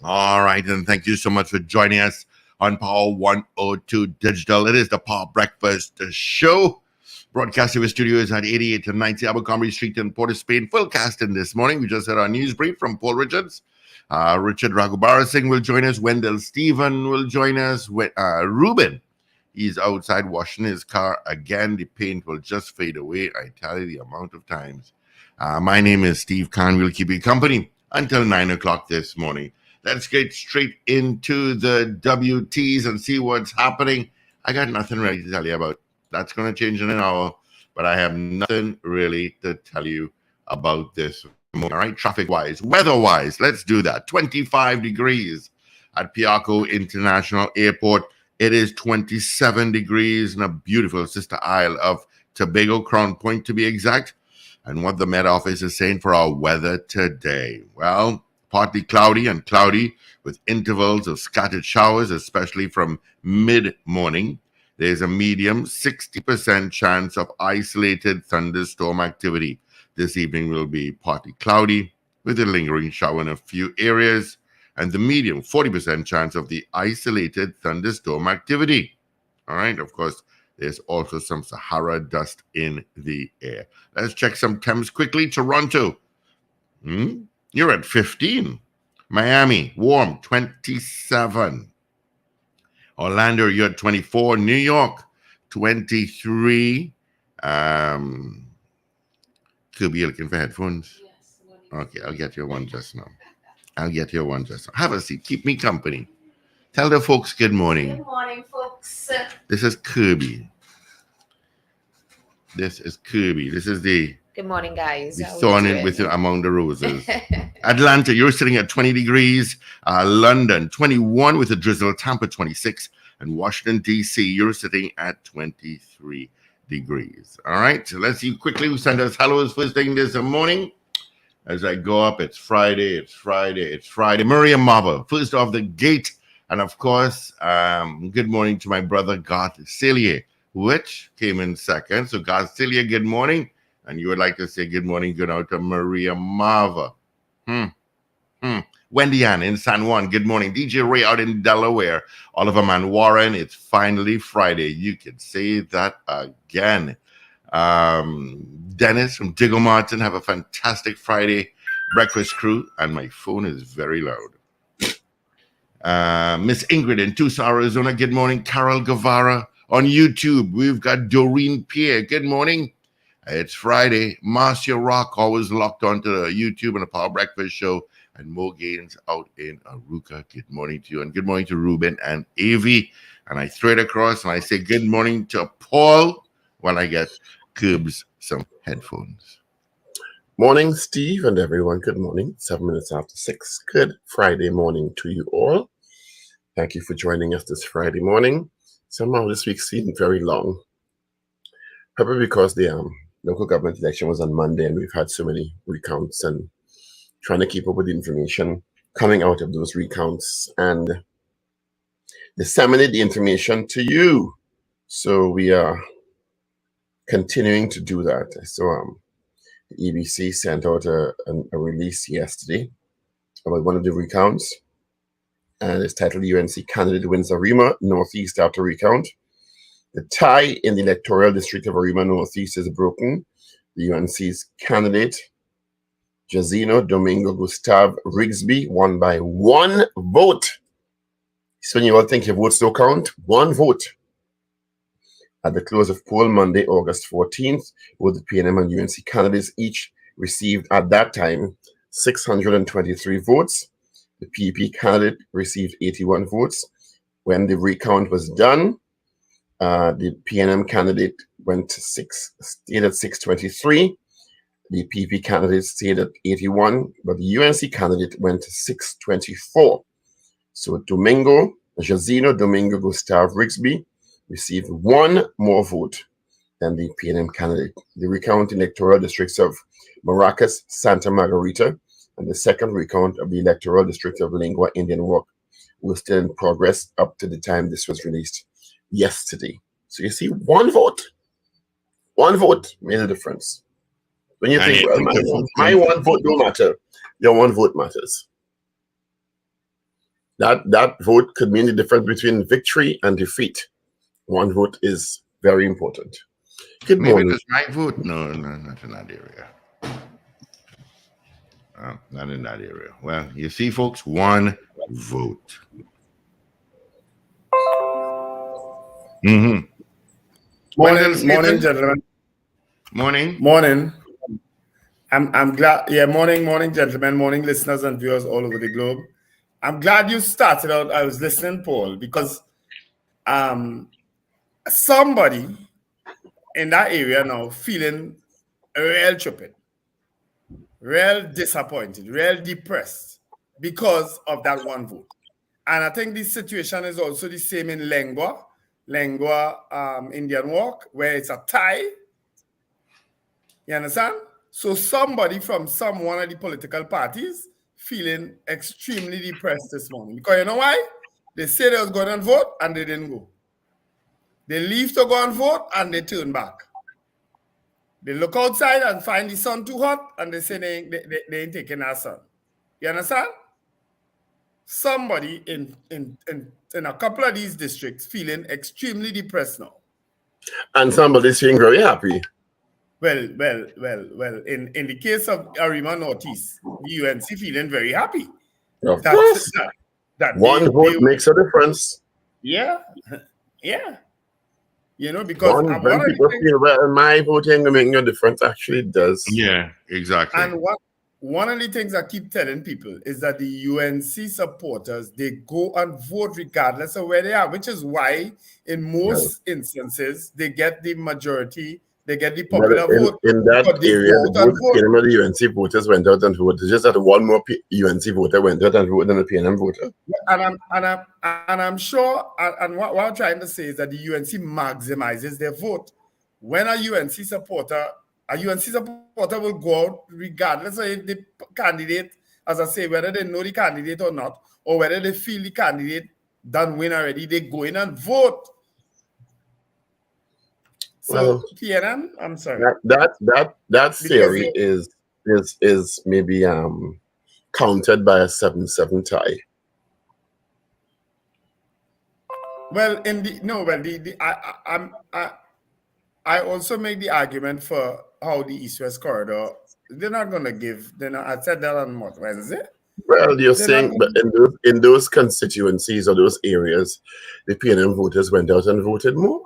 All right, and thank you so much for joining us on Power 102 Digital. It is the Power Breakfast Show. Broadcasting with studios at 88 to 90 Abercrombie Street in Port of Spain. Full casting this morning. We just had our news brief from Paul Richards. Richard Raghubara Singh will join us. Wendell Stephen will join us. Ruben, he's outside washing his car again. The paint will just fade away. I tell you the amount of times. My name is Steve Khan. We'll keep you company until 9 o'clock this morning. Let's get straight into the WTs and see what's happening. I got nothing ready to tell you about. That's going to change in an hour, but I have nothing really to tell you about this morning. All right, traffic-wise, weather-wise, let's do that. 25 degrees at Piarco International Airport. It is 27 degrees in a beautiful sister isle of Tobago, Crown Point to be exact. And what the Met Office is saying for our weather today. Well, partly cloudy and cloudy with intervals of scattered showers, especially from mid-morning. There's a medium 60% chance of isolated thunderstorm activity. This evening will be partly cloudy with a lingering shower in a few areas, and the medium 40% chance of the isolated thunderstorm activity. All right, of course, there's also some Sahara dust in the air. Let's check some temps quickly. Toronto, you're at 15. Miami, warm, 27. Orlando, you're at 24. New York, 23. Could be looking for headphones. Yes. Okay, I'll get you one just now. Have a seat. Keep me company. Tell the folks good morning. Good morning, folks. This is Kirby. This is the Good morning, guys. thorn in with you among the roses. Atlanta, you're sitting at 20 degrees. London, 21 with a drizzle. Tampa, 26. And Washington, D.C., you're sitting at 23 degrees. All right, so let's see quickly who sent us hellos first thing this morning. As I go up, it's Friday. Maria Marva, first off the gate. And of course, good morning to my brother, Garth Cillier, which came in second. So Garth Cillier, good morning. And you would like to say good morning, good out to Maria Marva. Wendy Ann in San Juan, good morning. DJ Ray out in Delaware. Oliver Man Warren, it's finally Friday. You can say that again. Dennis from Diggle Martin, have a fantastic Friday breakfast crew. And my phone is very loud. Miss Ingrid in Tucson, Arizona, good morning. Carol Guevara on YouTube. We've got Doreen Pierre, good morning. It's Friday. Marcia Rock, always locked onto the YouTube and the Power Breakfast Show. And Mo Gaines out in Aruka. Good morning to you. And good morning to Ruben and Avi. And I throw it across and I say good morning to Paul while I get Curbs some headphones. Morning, Steve and everyone. Good morning. 7 minutes after 6. Good Friday morning to you all. Thank you for joining us this Friday morning. Somehow this week seemed very long. Probably because the local government election was on Monday and we've had so many recounts and trying to keep up with the information coming out of those recounts and disseminate the information to you. So we are continuing to do that. So the EBC sent out a release yesterday about one of the recounts, and it's titled UNC Candidate Wins Arima Northeast After Recount. The tie in the electoral district of Arima Northeast is broken. The UNC's candidate, Jazino Domingo Gustav Rigsby, won by 1 vote. So when you all think your votes don't count, 1 vote. At the close of poll Monday, August 14th, both the PNM and UNC candidates each received at that time 623 votes. The PEP candidate received 81 votes. When the recount was done, the PNM candidate stayed at 623. The PP candidate stayed at 81, but the UNC candidate went to 624. So Jazino Domingo Gustav Rigsby received 1 more vote than the PNM candidate. The recount in electoral districts of Maracas, Santa Margarita, and the second recount of the electoral district of Lingua Indian Rock was still in progress up to the time this was released yesterday. So you see, 1 vote. 1 vote made a difference. When you think, well, my 1 vote don't matter, your 1 vote matters. That vote could mean the difference between victory and defeat. One vote is very important. Good Maybe morning. that's my vote. No, not in that area. Not in that area. Well, you see, folks, one vote. Mm-hmm. Morning, Stephen. morning, gentlemen. Morning. Morning. I'm glad. Yeah, morning, gentlemen. Morning, listeners and viewers all over the globe. I'm glad you started out. I was listening, Paul, because somebody in that area now feeling real tripping, real disappointed, real depressed because of that one vote. And I think this situation is also the same in Lengua, Indian Walk, where it's a tie. You understand? So somebody from one of the political parties feeling extremely depressed this morning. Because you know why? They say they was going to vote and they didn't go. They leave to go and vote and they turn back. They look outside and find the sun too hot and they say they ain't taking our sun. You understand? Somebody in a couple of these districts feeling extremely depressed now. And somebody's feeling very happy. Well. In the case of Arima Northeast, the UNC feeling very happy. Of course. That one vote makes a difference. Yeah. You know, because when people feel, well, my voting will make no difference, actually it does. Yeah, exactly. And one of the things I keep telling people is that the UNC supporters, they go and vote regardless of where they are, which is why in most instances they get the majority, they get the popular vote. In that area, the UNC voters went out and voted. It's just that one more UNC voter went out and voted than the PNM voter. And I'm sure, and what I'm trying to say is that the UNC maximizes their vote. When a UNC supporter will go out regardless of if the candidate, as I say, whether they know the candidate or not, or whether they feel the candidate done win already, they go in and vote. So PNM, I'm sorry. That theory is maybe countered by a 7-7 tie. Well, I also make the argument for how the East-West corridor, they're not going to give. I said that on Wednesday. Well, you're saying, but in those constituencies or those areas, the PNM voters went out and voted more?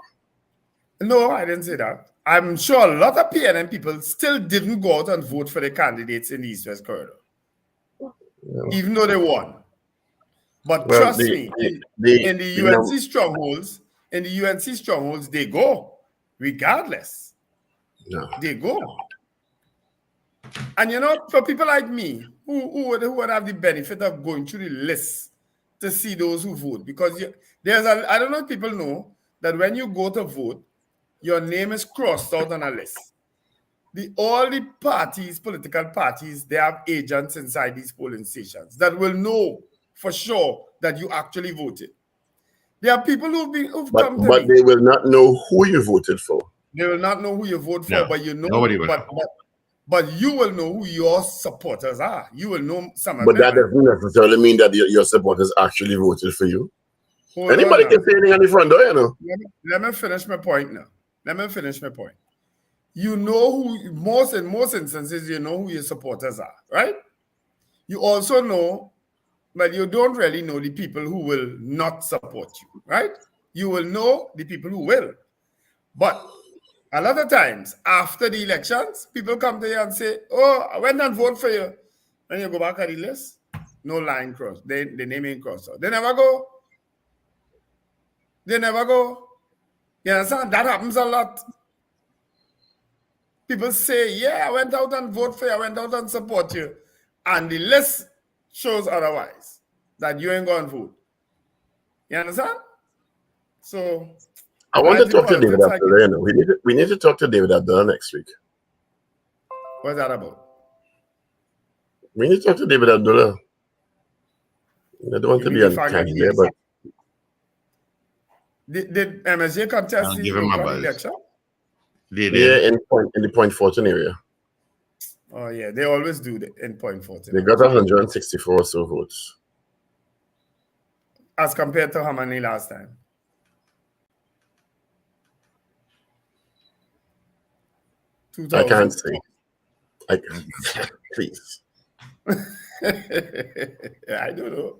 No, I didn't say that. I'm sure a lot of PNM people still didn't go out and vote for the candidates in the East-West corridor, even though they won. But trust me, in the UNC strongholds, they go regardless. No. They go. And you know, for people like me who would have the benefit of going through the list to see those who vote, because I don't know if people know that when you go to vote, your name is crossed out on a list. All the parties, political parties, they have agents inside these polling stations that will know for sure that you actually voted. There are people who've come to me. But they will not know who you voted for. They will not know who you vote for, but you know. Nobody will know. But you will know who your supporters are. You will know some of them. But that doesn't necessarily mean that your supporters actually voted for you. Anybody can say anything on the front door, you know. Let me finish my point now. You know who, in most instances, you know who your supporters are, right? You also know, but you don't really know the people who will not support you, right? You will know the people who will. But a lot of times, after the elections, people come to you and say, oh, I went and voted for you. Then you go back at the list, no line cross. The name ain't crossed out. They never go. You understand? That happens a lot. People say, yeah, I went out and voted for you. I went out and support you. And the list shows otherwise, that you ain't going to vote. You understand? So I want to talk to David Abdullah. You know, we need to talk to David Abdullah next week. What's that about? We need to talk to David Abdullah. I don't want to be unkind there, but did MSJ contest the election? Yeah, in the Point Fortin area. Oh yeah, they always do in Point Fortin. They got 164 or so votes. as compared to how many last time? I can't 2,000. say. I can't. Please. I don't know.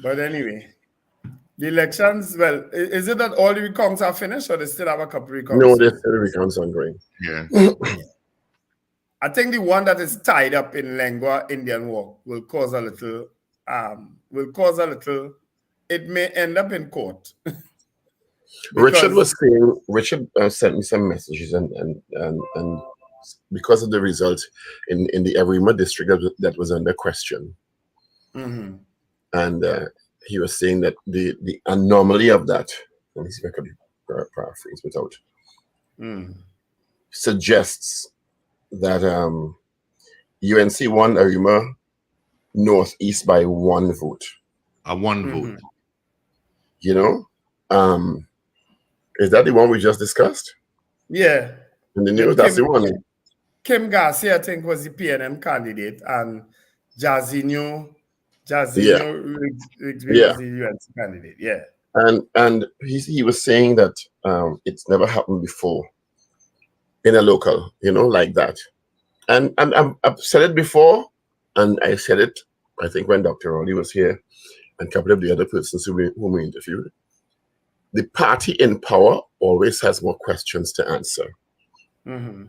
But anyway, the elections, well, is it that all the recounts are finished or they still have a couple recounts? No, there's still recounts ongoing. Yeah. I think the one that is tied up in Lengua Indian War will cause a little, it may end up in court. Richard was saying, Richard sent me some messages and because of the result in the Arima district that was under question. Mm-hmm. And he was saying that the anomaly of that, let me see if I can paraphrase without, suggests that UNC won Arima Northeast by 1 vote. A 1 vote. You know? Is that the one we just discussed? Yeah. In the news, that's the one. Kim Garcia, I think, was the PNM candidate, and Jazinho Rigsby was the UNC candidate. Yeah. And he was saying that it's never happened before in a local, like that. And I've said it before, and I said it, I think, when Dr. Rowley was here and a couple of the other persons who we interviewed. The party in power always has more questions to answer. Mm-hmm.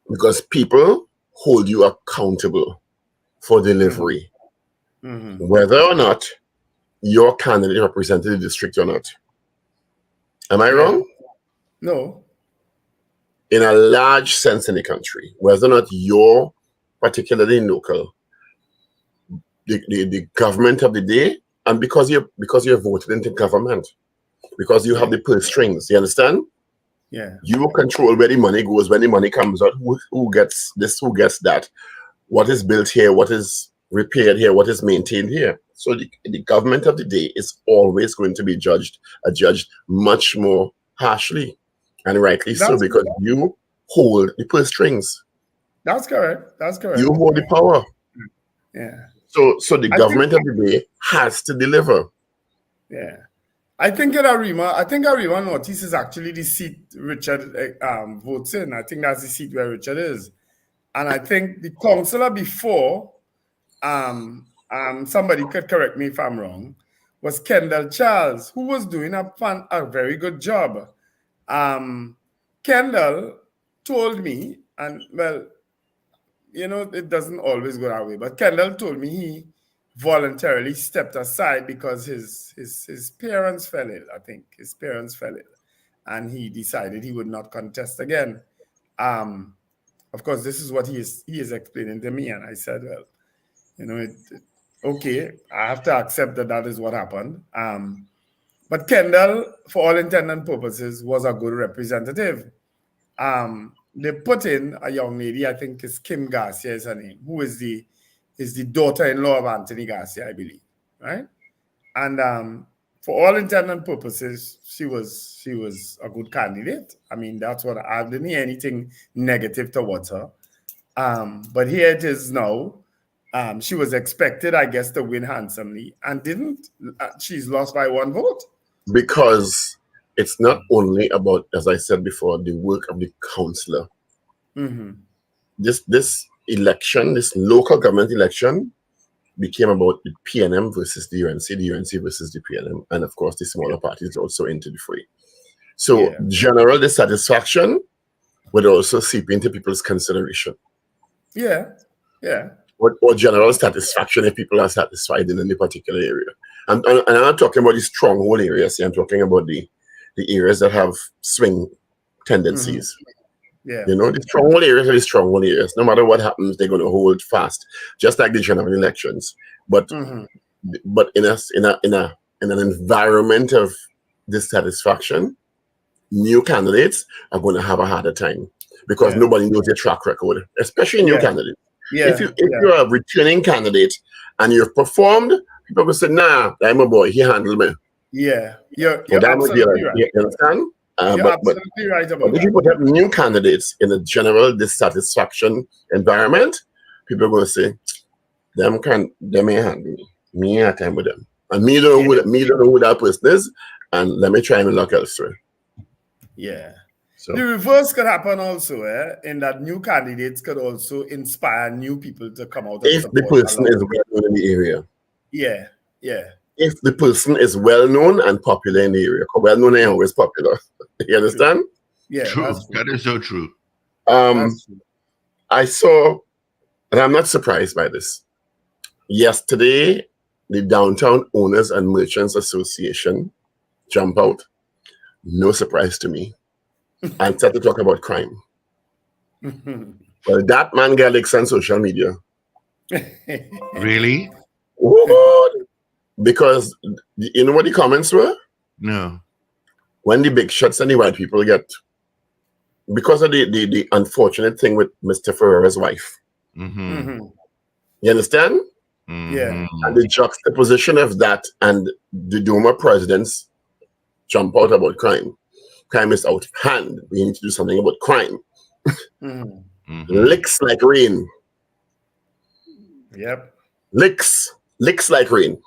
Because people hold you accountable for delivery, whether or not your candidate represented the district or not. Am I wrong? No. In a large sense in the country, whether or not you're particularly local, the government of the day, and because you're voted into government, because you have the purse strings, you understand? Yeah. You will control where the money goes, when the money comes out, who gets this, who gets that, what is built here, what is repaired here, what is maintained here. So the government of the day is always going to be judged much more harshly, and rightly so, because you hold the purse strings. That's correct. You hold the power. Yeah. So the government of the day has to deliver. Yeah. I think Arima Northeast is actually the seat Richard votes in. I think that's the seat where Richard is. And I think the councillor before, somebody could correct me if I'm wrong, was Kendall Charles, who was doing a very good job. Kendall told me, and well, it doesn't always go that way, but Kendall told me he voluntarily stepped aside because his parents fell ill. I think his parents fell ill, and he decided he would not contest again. Of course, this is what he is explaining to me, and I said, well, okay, I have to accept that is what happened. But Kendall, for all intents and purposes, was a good representative. They put in a young lady, I think is Kim Garcia is her name, who is the daughter-in-law of Anthony Garcia, I believe, right? And for all intents and purposes, she was a good candidate. I mean, that's what I didn't hear anything negative towards her. But here it is now. She was expected, I guess, to win handsomely, and didn't. She's lost by 1 vote. Because it's not only about, as I said before, the work of the councillor. Mm-hmm. This election, this local government election, became about the PNM versus the UNC versus the PNM, and of course the smaller parties also into the fray. So general dissatisfaction would also seep into people's consideration. Yeah. Or general satisfaction if people are satisfied in any particular area. And I'm not talking about the stronghold areas. I'm talking about the areas that have swing tendencies. Mm-hmm. Yeah. The stronghold areas are the stronghold areas. No matter what happens, they're going to hold fast, just like the general elections. But but in an environment of dissatisfaction, new candidates are going to have a harder time because nobody knows their track record, especially new candidates. Yeah. If you're a returning candidate and you've performed, people will say, "Nah, I'm a boy. He handled me." Yeah, you're absolutely right. You understand? You're absolutely right about that. If you put up new candidates in a general dissatisfaction environment, people are going to say, "Them ain't handle me. Me ain't time with them." And me don't know who that person is, and let me try and look elsewhere. Yeah. So The reverse could happen also, in that new candidates could also inspire new people to come out and if the support person along is the way. well known in the area, Yeah. if the person is well known and popular in the area, well known and always popular. You understand? Yeah, True. that's true. That is so true. That's true. I saw, and I'm not surprised by this. Yesterday, the Downtown Owners and Merchants Association jump out. No surprise to me. And start to talk about crime. Well, that man got leaks on social media. Really? What? Because you know what the comments were? No. When the big shots and the white people get, because of the unfortunate thing with Mr. Ferrera's wife. Mm-hmm. You understand? Yeah. And the juxtaposition of that and the Duma presidents jump out about crime. Crime is out of hand. We need to do something about crime. Licks like rain. Yep. Licks like rain.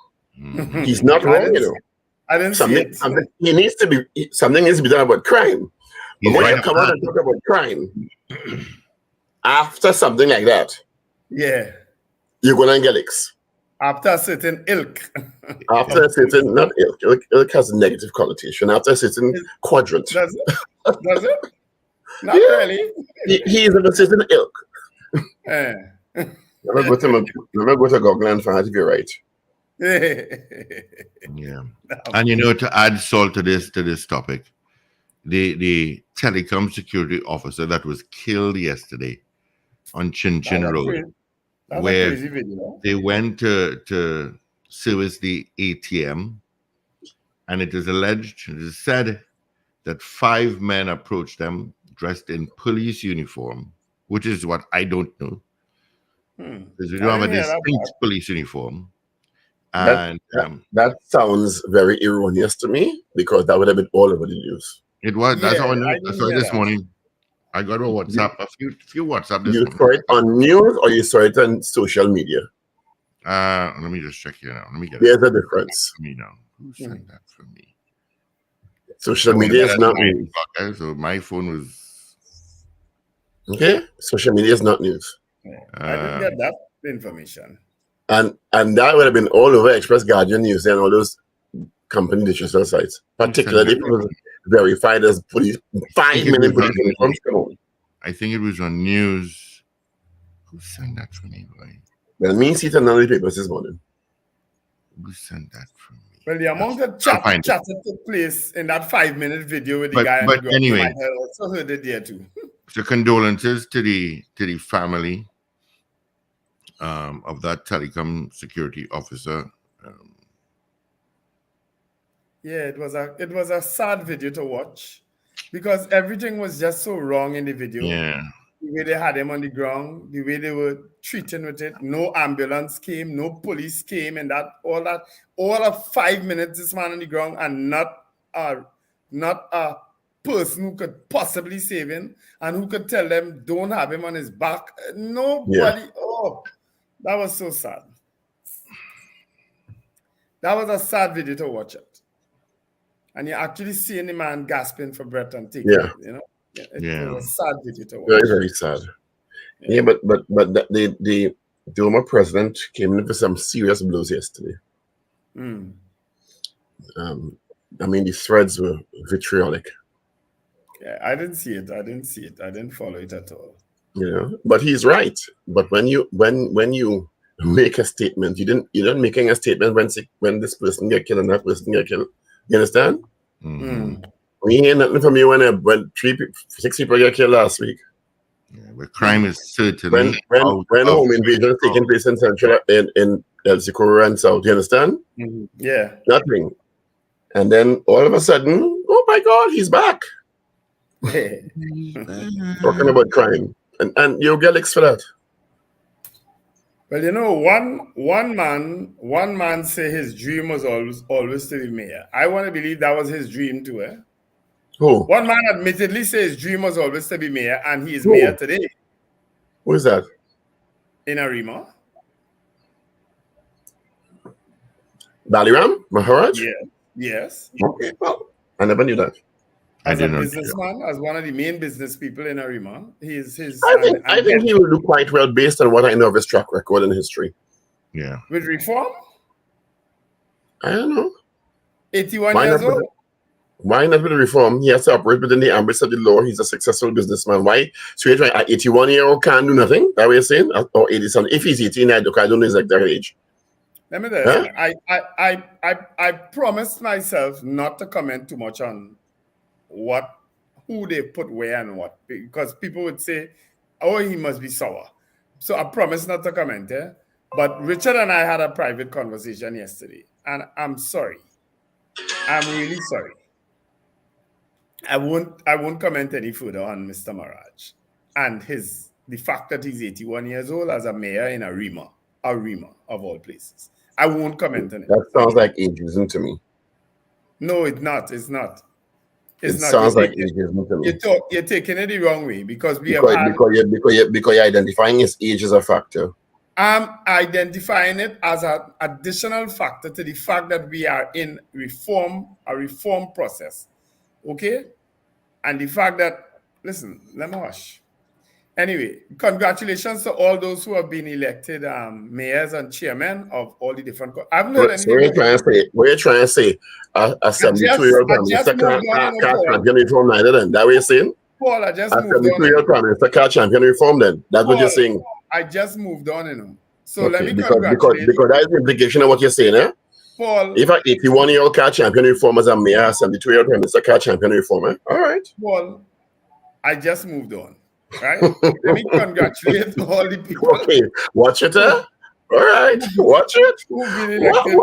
He's not wrong, you know. I didn't see it. Something needs to be done about crime. But when you come out and talk about crime, after something like that, Yeah. you're gonna get licks. After a certain ilk. After a certain, not ilk. Ilk has a negative connotation. After a certain quadrant. Does it? Not really. He is of a certain ilk. Let me go to Google and find out if you're right. Yeah. And to add salt to this topic, the telecom security officer that was killed yesterday on Chin Chin Road, where they went to service the ATM, and it is said that 5 men approached them dressed in police uniform, which is what I don't know, because we don't have a distinct police uniform. And that sounds very erroneous to me, because that would have been all over the news. It was. That's how I knew. I saw it this morning. I got a WhatsApp, a few WhatsApp this morning. You saw it on news or you saw it on social media? Let me just check here now. Let me get There's a difference. Let me know. Who sent that for me? Social media is not news. So my phone was... Okay? Social media is not news. I didn't get that information. And that would have been all over Express, Guardian News and all those company digital sites. Particularly if it was verified as police, 5 million police uniforms. I think it was on news. Who sent that for me, boy? Well, me see it on all the papers this morning. Who sent that for me? Well, the amount of chat that took place in that 5-minute video with the guy but anyway, I also heard it there too. So condolences to the family of that telecom security officer. Yeah, it was a sad video to watch, because everything was just so wrong in the video. Yeah. The way they had him on the ground, the way they were treating with it. No ambulance came, no police came, and all of 5 minutes, this man on the ground, and not a person who could possibly save him and who could tell them don't have him on his back. Nobody. Yeah. Oh, that was so sad. That was a sad video to watch it. And you're actually seeing the man gasping for breath and taking it, It was a sad video to watch. Very, very sad. Yeah, but the Duma president came in for some serious blows yesterday. I mean, the threads were vitriolic. Yeah, I didn't see it. I didn't follow it at all. But he's right. But when you make a statement, you're not making a statement when this person get killed and that person get killed. You understand? We hear nothing from you when 6 people get killed last week. Yeah, but crime is certainly when home invasion is taking place in Central in El Socorro and South. You understand? Yeah. Nothing. And then all of a sudden, oh my God, he's back. Talking about crime. And you'll get licks for that. Well, one man say his dream was always to be mayor. I want to believe that was his dream too, eh? Who? One man admittedly says his dream was always to be mayor, and he is mayor today. Who is that? In Arima. Baliram Maharaj? Yeah. Yes. Okay, well, I never knew that. I As a did not. businessman, as one of the main business people in Arima, I think he will do quite well based on what I know of his track record and history. Yeah. with reform, I don't know. 81 Why years not? old. Why not with the reform? He has to operate within the ambit of the law. He's a successful businessman. Why? So you're trying, an 81-year-old can't do nothing? That way you're saying? Or 80 something. If he's 18, I don't know his exact age. Let me tell you something. I promised myself not to comment too much on who they put where and what, because people would say, oh, he must be sour. So I promised not to comment, eh? But Richard and I had a private conversation yesterday, and I'm sorry. I'm really sorry. I won't comment any further on Mr. Maharaj and the fact that he's 81 years old as a mayor in Arima of all places. I won't comment on it. That sounds like ageism to me. No, it's not. It's not. It sounds like ageism to me. You're taking it the wrong way because you're identifying his age as a factor. I'm identifying it as an additional factor to the fact that we are in a reform process. Okay? And the fact that, listen, let me hush. Anyway, congratulations to all those who have been elected mayors and chairmen of all the different. I haven't heard anything. What are you trying to say? A 72-year-old prime minister can't champion reform neither then? That what you're saying? Paul, I just moved on. A 72-year-old prime minister can't champion reform then? That's what you're saying? I just moved on, you know. So okay, let me because congratulate that is the implication of what you're saying, eh? Paul. If an 81-year-old can't champion reform as a mayor, a 72-year-old prime minister can't champion reform, eh? All right. Paul, I just moved on. Right? Let me congratulate all the people. Okay, watch it, eh? All right, watch it. Who've been elected.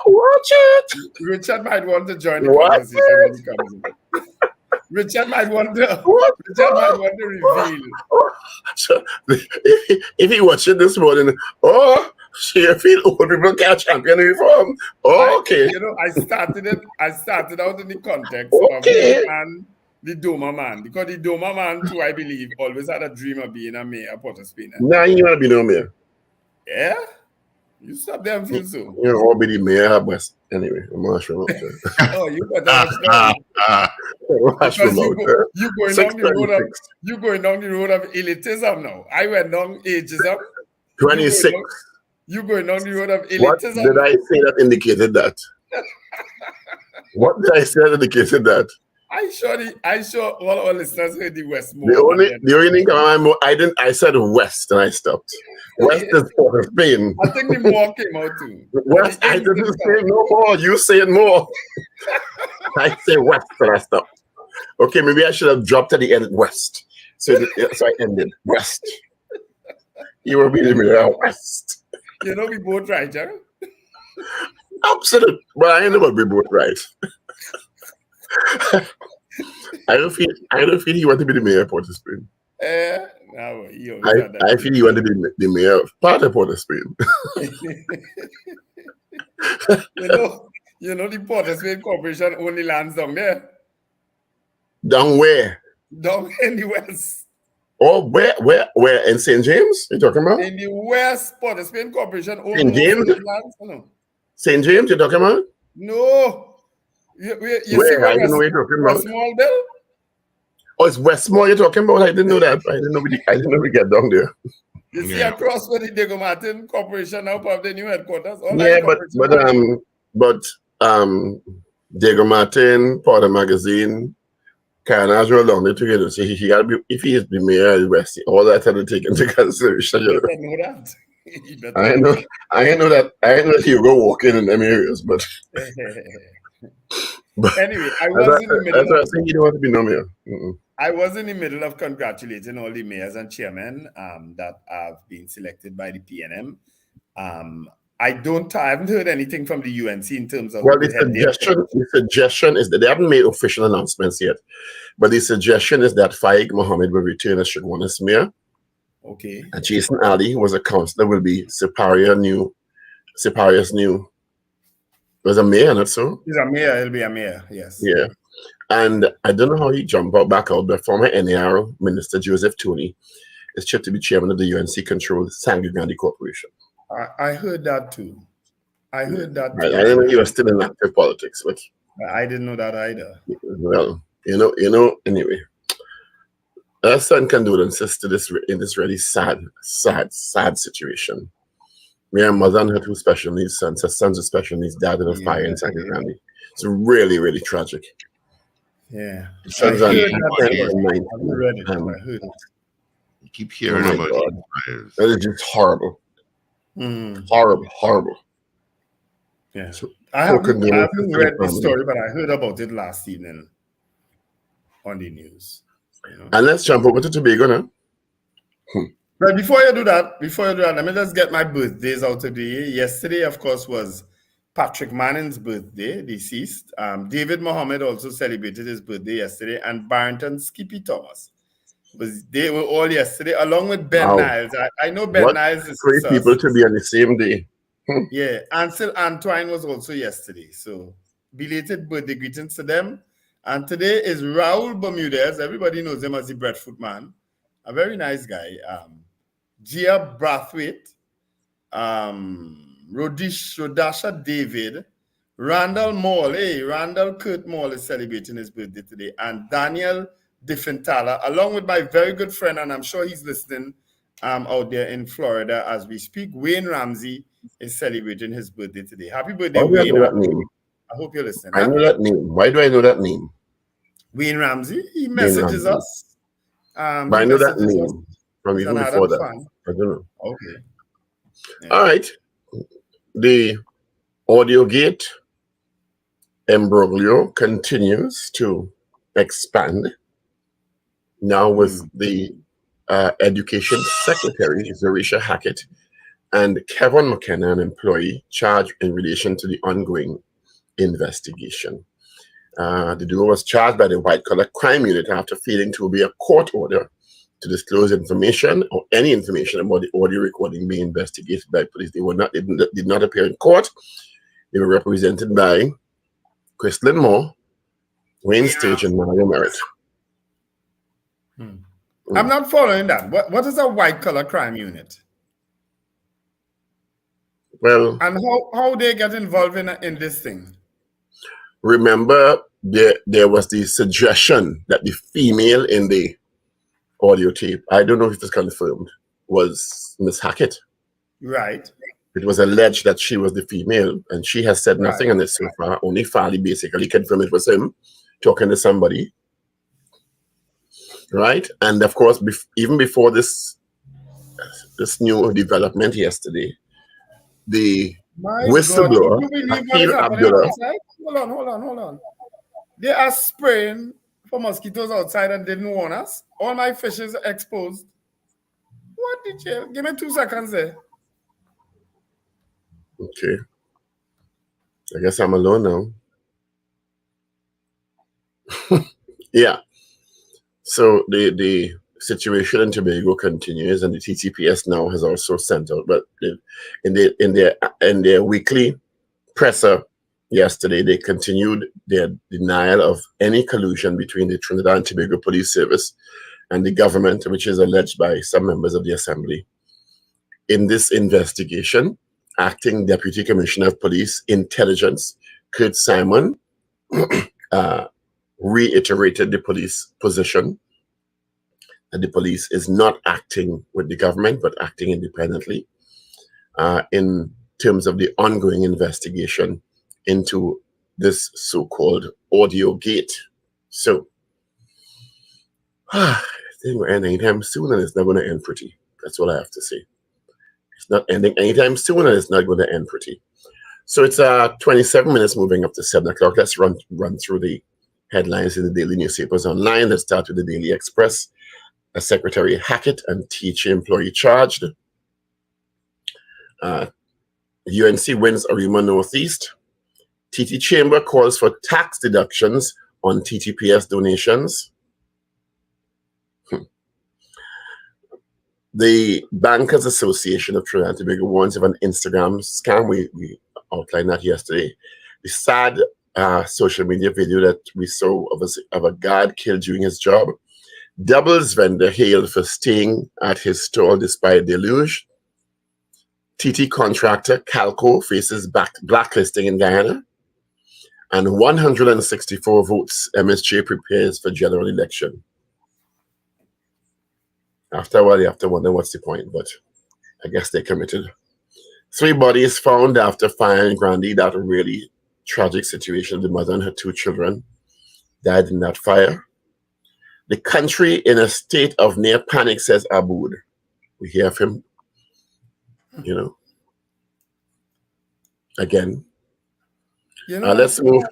Watch it. Richard might want to join the conversation when he comes in. Richard might want to reveal. So, if he watching this morning, so you feel old people can't champion reform. Okay. You know, I started out in the context of him and the Doma man, because the Doma man too, I believe, always had a dream of being a mayor of Port of Spain. Nah, you want to be no mayor. Yeah? You stop there and feel so. You know, all be the mayor of West. Anyway, I'm going to out there. Oh, you got that much you going down the road of elitism now. I went down ageism. 26. You going down the road of elitism. What did I say that indicated that? What did I say that indicated that? I sure all our listeners heard the West more. The only thing I said West and I stopped. West is Port of Spain. I think the more came out too. West, I didn't say no more. You said more. I say West and I stopped. Okay, maybe I should have dropped at the end West. So I ended West. You were beating me out West. You know we both right, huh? Absolutely. But I know we both right. I don't feel he want to be the mayor of Port of Spain. No, I feel he want to be the mayor of part of Port of Spain. you know the Port of Spain Corporation only lands down there. Down where? Down in the west. Oh, where? In St. James? You talking about? In the west, Port of Spain Corporation only St. James? lands. No. St. James, you talking about? No. You where? I didn't know what you're talking about. Westmore, oh, it's Westmore you're talking about? I didn't know that. I didn't know we get down there. You see across where the Diego Martin Corporation now have the new headquarters. But Diego Martin, Porter Magazine, Carnage are along there together. So he got to be, if he is the mayor of the West, all that had to take into consideration. You know that. I know that he go walking in them areas, but anyway, I was in the middle. That's why I think you don't want to be no mayor. I was in the middle of congratulating all the mayors and chairmen that have been selected by the PNM. I haven't heard anything from the UNC in terms of. Well, the suggestion is that they haven't made official announcements yet, but the suggestion is that Faik Mohammed will return as Shigwan as mayor. Okay. And Jason Ali, who was a councillor, will be Superior's new. Was a mayor, not so? He's a mayor. He'll be a mayor. Yes. Yeah. And I don't know how he jumped back out, but former NAR Minister Joseph Tony is checked to be chairman of the UNC-controlled Sangre Grande Corporation. I heard that too. I heard that. I didn't know you were still in active politics, but I didn't know that either. well, anyway. Let's send condolences to this in this really sad situation. My mother and her two special needs sons, her sons with special needs, dad in a fire in San Grandy. It's really, really tragic. Yeah. The sons I are heard 10 that. and 19. I haven't read it, but I heard it. You keep hearing my about God. fires. That is just horrible. Mm. Horrible. Yeah. So, I so haven't condolences to read the the family. story, but I heard about it last evening on the news. You know? And let's jump over to Tobago now. But before you do that, let me just get my birthdays out of the way. Yesterday, of course, was Patrick Manning's birthday, deceased. David Mohammed also celebrated his birthday yesterday, and Barrington Skippy Thomas. They were all yesterday, along with Ben Wow. Niles. I know Ben What Niles is three people to be on the same day? Yeah, Ansel Antoine was also yesterday. So belated birthday greetings to them. And today is Raul Bermudez. Everybody knows him as the Breadfruit Man. A very nice guy. Gia Brathwaite, Rodasha David, Randall Mall. Hey, Randall Kurt Mall is celebrating his birthday today. And Daniel Diffentala, along with my very good friend, and I'm sure he's listening out there in Florida as we speak, Wayne Ramsey is celebrating his birthday today. Happy birthday, Why do I Wayne. know that name? I hope you're listening. I know that name. Why do I know that name? Wayne Ramsey, he messages Ramsey. us. But I know that messages name us. from He's even an before Adam that. fan. I don't know. Okay. Yeah. All right. The AudioGate imbroglio continues to expand. Now with the Education Secretary, Zarisha Hackett, and Kevin McKenna, an employee, charged in relation to the ongoing investigation. The duo was charged by the White Collar Crime Unit after failing to obey a court order to disclose information or any information about the audio recording being investigated by police. They did not appear in court. They were represented by Christlyn Moore, Wayne Stage, and Mario Merritt. I'm not following that. What is a White Collar Crime Unit? Well, and how they get involved in this thing? Remember, there was the suggestion that the female in the audio tape, I don't know if it's confirmed, was Miss Hackett. Right. It was alleged that she was the female, and she has said nothing on it so far. Only Farley basically confirmed it was him talking to somebody. Right? And of course, even before this new development yesterday, the whistleblower, Akil Abdullah. Hold on. They are spraying for mosquitoes outside and didn't warn us. All my fishes are exposed. What did you? Give me 2 seconds there. Okay. I guess I'm alone now. Yeah. So the situation in Tobago continues, and the TTPS now has also sent out, but in their weekly presser yesterday, they continued their denial of any collusion between the Trinidad and Tobago Police Service and the government, which is alleged by some members of the Assembly. In this investigation, Acting Deputy Commissioner of Police Intelligence, Kurt Simon, reiterated the police position that the police is not acting with the government, but acting independently in terms of the ongoing investigation into this so-called audio gate. So, it ain't going to end anytime soon, and it's not going to end pretty. That's all I have to say. It's not ending anytime soon, and it's not going to end pretty. So it's 27 minutes moving up to 7 o'clock. Let's run through the headlines in the daily newspapers online. Let's start with the Daily Express. Secretary Hackett and teacher employee charged. UNC wins Arima Northeast. TT Chamber calls for tax deductions on TTPS donations. The Bankers Association of Trinidad and Tobago warns of an Instagram scam. We outlined that yesterday. The sad social media video that we saw of a guard killed during his job. Doubles vendor hailed for staying at his stall despite deluge. TT contractor Calco faces blacklisting in Guyana. And 164 votes, MSJ prepares for general election. After a while, you have to wonder what's the point, but I guess they're committed. 3 bodies found after fire in Grandi. That a really tragic situation. The mother and her 2 children died in that fire. The country in a state of near panic, says Aboud. We hear from him, again. Let's move.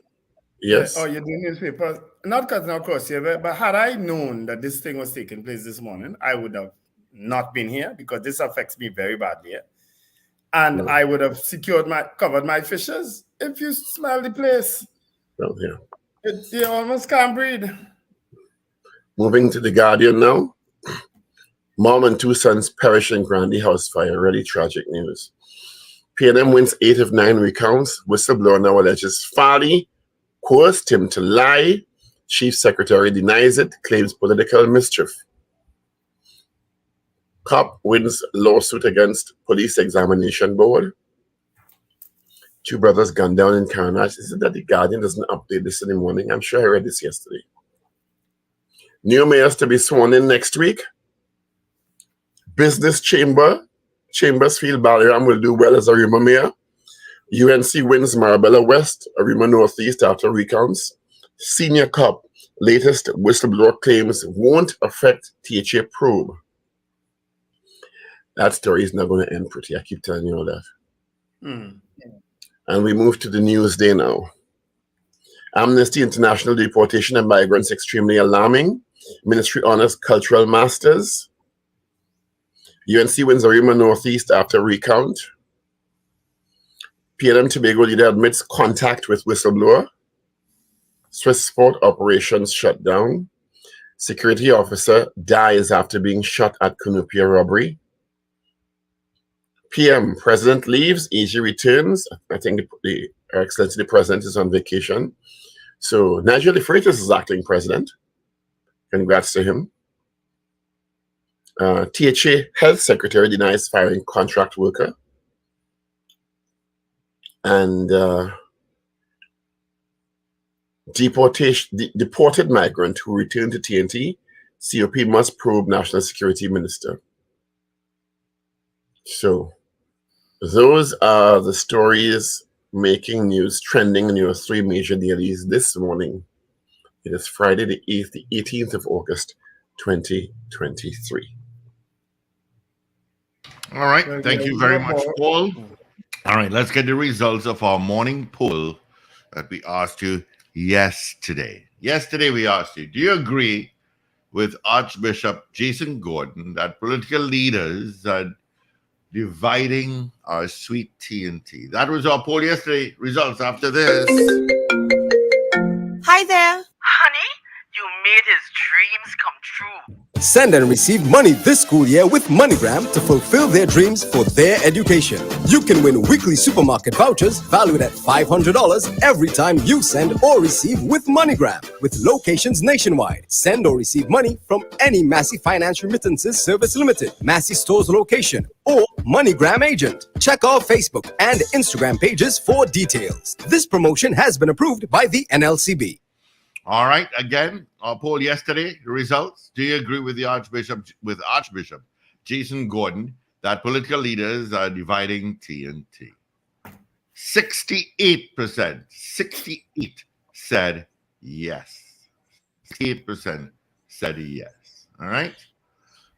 Yes. Oh, you're doing newspaper. Not cutting across here, but had I known that this thing was taking place this morning, I would have not been here because this affects me very badly. Yeah? And I would have covered my fishes. If you smell the place, you almost can't breathe. Moving to the Guardian now. Mom and 2 sons perish in Grandi house fire. Really tragic news. PNM wins 8 of 9 recounts. Whistleblower now alleges Farley coerced him to lie. Chief Secretary denies it, claims political mischief. Cop wins lawsuit against Police Examination Board. 2 brothers gunned down in Carnage. Is it that the Guardian doesn't update this in the morning? I'm sure I read this yesterday. New mayors to be sworn in next week. Business Chambers feel Balaram will do well as Arima mayor. UNC wins Marabella West, Arima Northeast after recounts. Senior cop, latest whistleblower claims won't affect THA probe. That story is not going to end pretty. I keep telling you all that. And we move to the Newsday now. Amnesty International deportation of migrants extremely alarming. Ministry honors cultural masters. UNC wins Arima Northeast after recount. PNM Tobago leader admits contact with whistleblower. Swiss sport operations shut down. Security officer dies after being shot at Cunupia robbery. PM, President leaves, AG returns. I think Her Excellency the President is on vacation. So Nigel de Freitas is acting president. Congrats to him. THA Health Secretary denies firing contract worker. And deported migrant who returned to TNT, COP must probe National Security Minister. So those are the stories making news, trending in your 3 major dailies this morning. It is Friday the 18th of August, 2023. All right. Thank you very much, Paul. All right. Let's get the results of our morning poll that we asked you yesterday. Yesterday, we asked you, do you agree with Archbishop Jason Gordon that political leaders are dividing our sweet TNT? That was our poll yesterday. Results after this. Hi there. Honey, you made his dreams come true. Send and receive money this school year with MoneyGram to fulfill their dreams for their education. You can win weekly supermarket vouchers valued at $500 every time you send or receive with MoneyGram. With locations nationwide, send or receive money from any Massey Finance Remittances Service Limited, Massey Stores location, or MoneyGram agent. Check our Facebook and Instagram pages for details. This promotion has been approved by the NLCB. All right. Again, our poll yesterday, the results. Do you agree with Archbishop Jason Gordon that political leaders are dividing TNT? 68% said yes. 68% said yes. All right.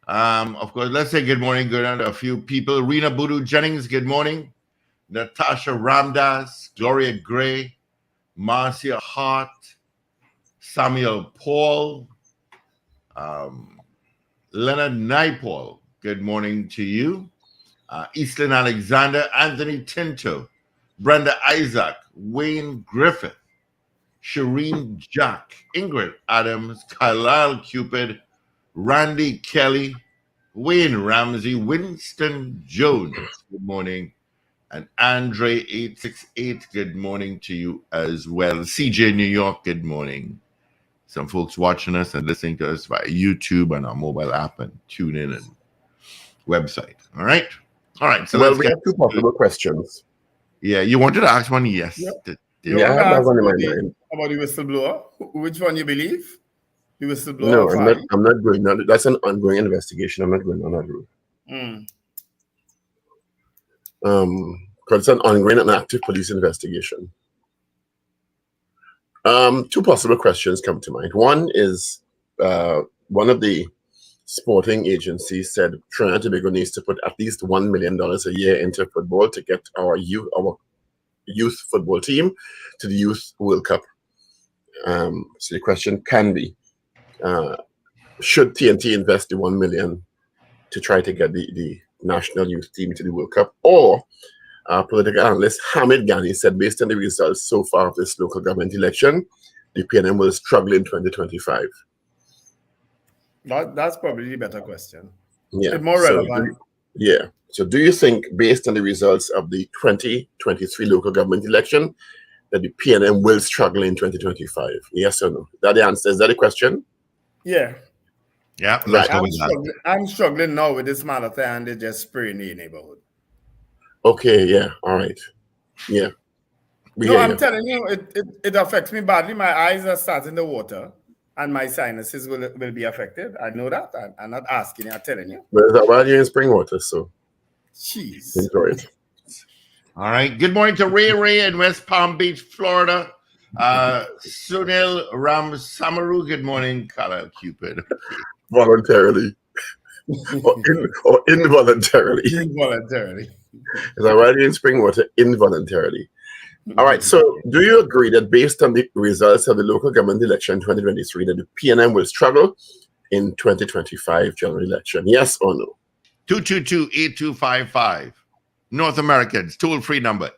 Of course, let's say good morning. Go down to a few people. Rena Budu Jennings, good morning. Natasha Ramdas, Gloria Gray, Marcia Hart, Samuel Paul, Leonard Naipaul, good morning to you. Eastlyn Alexander, Anthony Tinto, Brenda Isaac, Wayne Griffith, Shireen Jack, Ingrid Adams, Kyle Cupid, Randy Kelly, Wayne Ramsey, Winston Jones, good morning. And Andre 868, good morning to you as well. CJ New York, good morning. Some folks watching us and listening to us via YouTube and our mobile app and tune in and website. All right. All right. So Well, let's we get have two possible questions. Yeah, you wanted to ask one? Yes. Yep. Yeah, I have that one in my mind. About the whistleblower. Which one you believe? The whistleblower No, or I'm not. Fahey? I'm not going. That's an ongoing investigation. I'm not going on that route. Because it's an ongoing and active police investigation. Two possible questions come to mind. One is one of the sporting agencies said Trinidad and Tobago needs to put at least $1 million a year into football to get our youth football team to the Youth World Cup. So the question can be, should TNT invest the $1 million to try to get the national youth team to the World Cup? Or political analyst Hamid Ghani said, based on the results so far of this local government election, the PNM will struggle in 2025. That's probably the better question. Yeah. It's more relevant. So do you think, based on the results of the 2023 local government election, that the PNM will struggle in 2025? Yes or no? That the answer. Is that a question? Yeah. Yeah, let's go with that. I'm struggling now with this marathon and they just spraying the neighborhood. Okay, yeah, all right. Yeah. I'm telling you, it affects me badly. My eyes are starting to water and my sinuses will be affected. I know that. I'm not asking you, I'm telling you. But while you're in spring water, so jeez. Enjoy it. All right. Good morning to Ray in West Palm Beach, Florida. Sunil Ram Samaru. Good morning, Kala Cupid. Voluntarily. or involuntarily. Involuntarily. Is that right? In spring water, involuntarily. All right. So, do you agree that based on the results of the local government election in 2023, that the PNM will struggle in 2025 general election? Yes or no? 222-8255. North Americans, toll-free number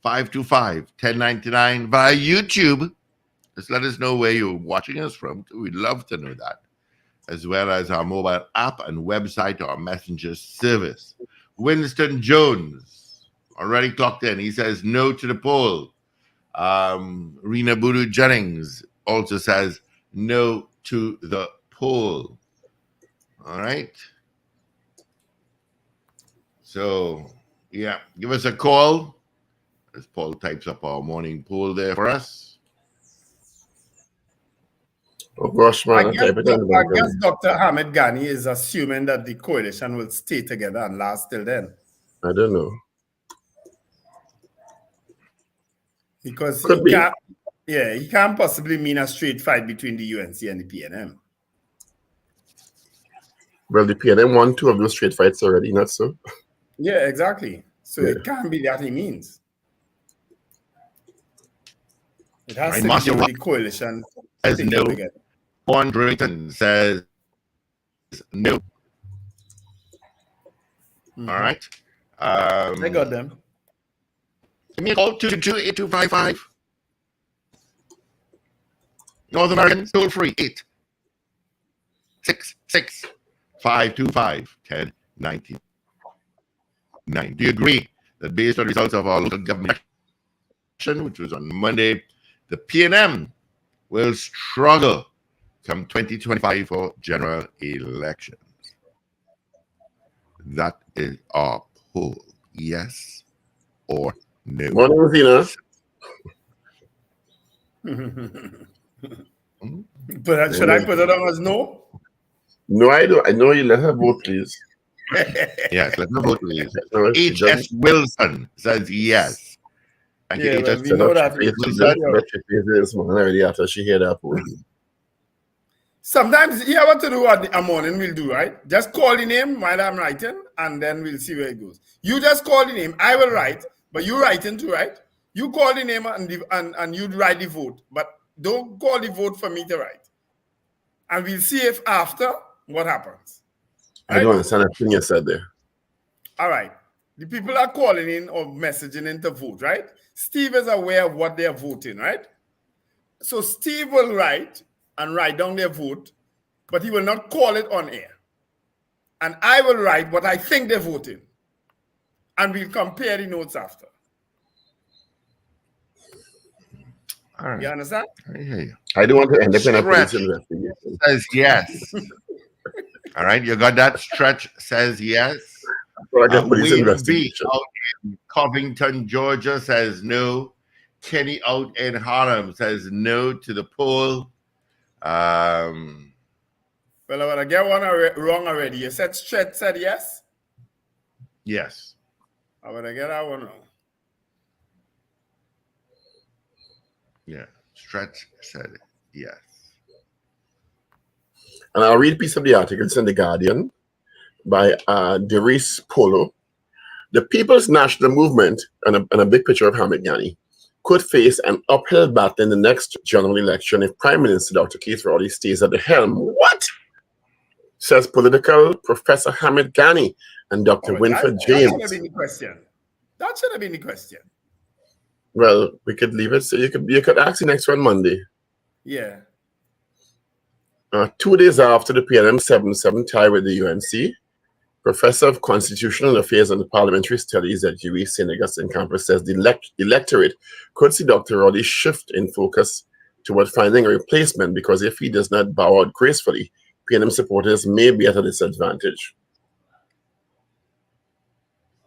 866-525-1099 via YouTube. Just let us know where you're watching us from. We'd love to know that. As well as our mobile app and website, our messenger service. Winston Jones already clocked in. He says no to the poll. Rena Budu Jennings also says no to the poll. All right. So, yeah, give us a call. As Paul types up our morning poll there for us. Oh gosh, man. I guess Dr. Hamid Ghani is assuming that the coalition will stay together and last till then. I don't know. Because he can't possibly mean a straight fight between the UNC and the PNM. Well, the PNM won 2 of those straight fights already, not so? Yeah, exactly. So it can't be that he means. It has to do with the coalition. As no. Together. Juan Drayton says no. All right. I got them. Give me a call, 222-8255. North American, toll free, 866-525-1099. Do you agree that based on the results of our local government election, which was on Monday, the PNM will struggle come 2025 for general elections? That is our poll. Yes or no? Morning, Zina. But should I put it on as no? No, I don't. I know you. Let her vote, please. Yes, let her vote, please. H.S. Wilson says yes. Thank you, H.S. We know that. Already after she heard that poll. Sometimes, yeah, what to do what a morning we'll do, right? Just call the name while I'm writing, and then we'll see where it goes. You just call the name. I will write, but you writing too, right? You call the name and you write the vote, but don't call the vote for me to write. And we'll see if after what happens. Right? I don't understand a thing you said there. All right. The people are calling in or messaging in to vote, right? Steve is aware of what they're voting, right? So Steve will write and write down their vote, but he will not call it on air. And I will write what I think they're voting. And we'll compare the notes after. All right. You understand? I hear you. I don't want to end up in a police investigation. Says yes. All right, you got that? Stretch says yes. Well, I get police Wayne B investigation. out in Covington, Georgia says no. Kenny out in Harlem says no to the poll. Well, I want to get one wrong already. You said Stretch said yes? Yes. I want to get that one wrong. Yeah. Stretch said yes. And I'll read a piece of the article. It's in The Guardian by Derice Polo. The People's National Movement, and a big picture of Hamid Ghani, could face an uphill battle in the next general election if Prime Minister Dr. Keith Rowley stays at the helm. What? Says political professor Hamid Ghani and Dr. Winfred James. That should have been the question. That should have been the question. Well, we could leave it. So you could ask the next one Monday. Yeah. 2 days after the PNM 7-7 tie with the UNC, Professor of Constitutional Affairs and Parliamentary Studies at UWI St. Augustine campus says the electorate could see Dr. Rowley shift in focus toward finding a replacement because if he does not bow out gracefully, PNM supporters may be at a disadvantage.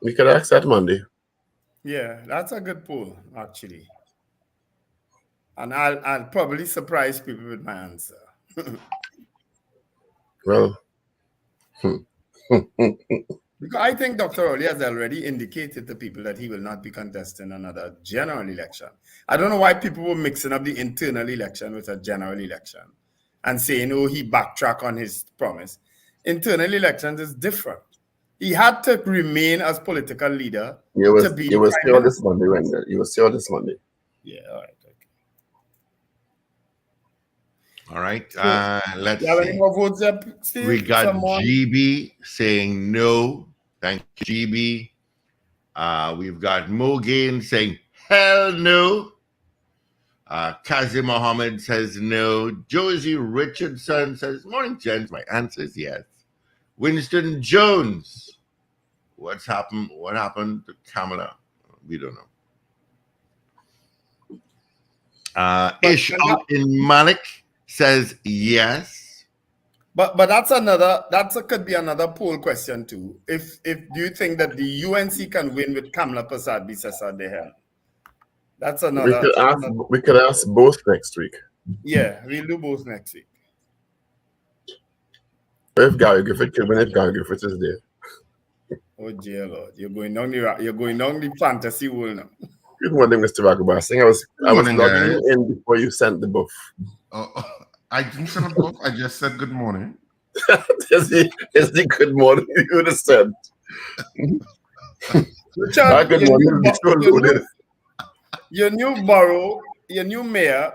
We could ask that Monday. Yeah, that's a good poll, actually. And I'll probably surprise people with my answer. Well, because I think Dr. Rowley has already indicated to people that he will not be contesting another general election. I don't know why people were mixing up the internal election with a general election and saying, oh, he backtracked on his promise. Internal elections is different. He had to remain as political leader to be you will see all this Monday, Wendell. You will see all this Monday. Yeah, all right. All right. Let's You have any see. more votes up, Steve? We got Someone? GB saying no. Thank you, GB. We've got Mogain saying hell no. Kazim Mohammed says no. Josie Richardson says, morning, gents. My answer is yes. Winston Jones. What's happened? What happened to Kamala? We don't know. Ish out in Malik says yes. But could be another poll question too. If do you think that the UNC can win with Kamala Prasad Bisasa Dehan? That's another. We could ask both next week. Yeah, we'll do both next week. If Gary Griffith can win, if Gary Griffith is there. Oh dear Lord, you're going down the fantasy world now. Good morning, Mr. Vagabasing. I was morning, logging in before you sent the buff. Oh, I didn't send a book. I just said good morning. Is the good morning you would have said? Richard, Good morning. Your new borough, your new mayor,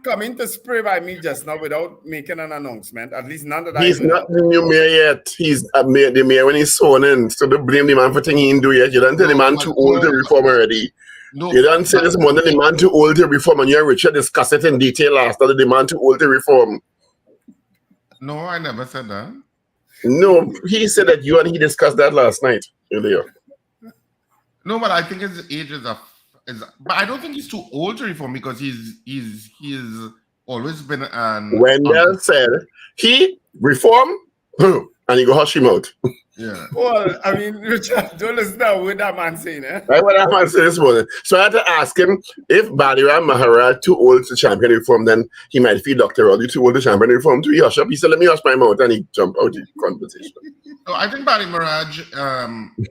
coming to spray by me just now without making an announcement. At least none that He's not the new mayor yet. He's the mayor when he's sworn in. So don't blame the man for thing he didn't do yet. You don't tell the man too old to reform already. No, You don't say this morning the man too old to reform, and you and Richard discuss it in detail last night. The man too old to reform. no, I never said that. No, he said that you and he discussed that last night earlier. No, but I think his age is but I don't think he's too old to reform because he's always been an. Wendell said he reform, and you go hush him out. Yeah. Well, I mean, Richard, don't listen to what that man saying, eh? Right, what that man said this morning. So I had to ask him if Baliram Maharaj too old to champion reform, then he might feel Dr. Rowley too old to champion reform too. He hush up. He said, "Let me hush my mouth," and he jumped out of the conversation. No, I think Barry Mirage,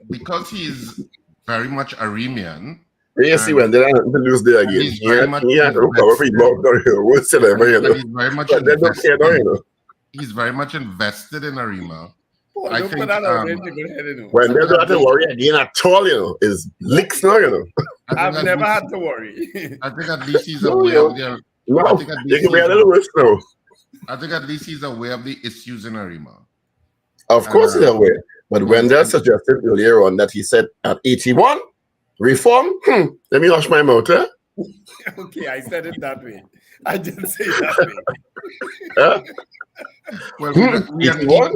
because he's very much Arimian. You see, when they don't lose there again, He's very much he had to recover for mouth down here. What's it ever, you know? He's very much But they don't care, you know. He's very much invested in Arima. Oh, I don't think, put that out there, people head, you know. When they don't have to worry again at all, you know, is licks now, you know. I've never had to worry. I think at least he's No, aware of yeah. the. No, I think at it least can be a he's- little worse now. I think at least he's aware of the issues in Arima. Of course he's aware. But Wendell suggested earlier on that he said at 81, reform, let me wash my mouth, eh? Okay, I said it that way. I didn't say it that way. Huh? Well, Hmm. we are What?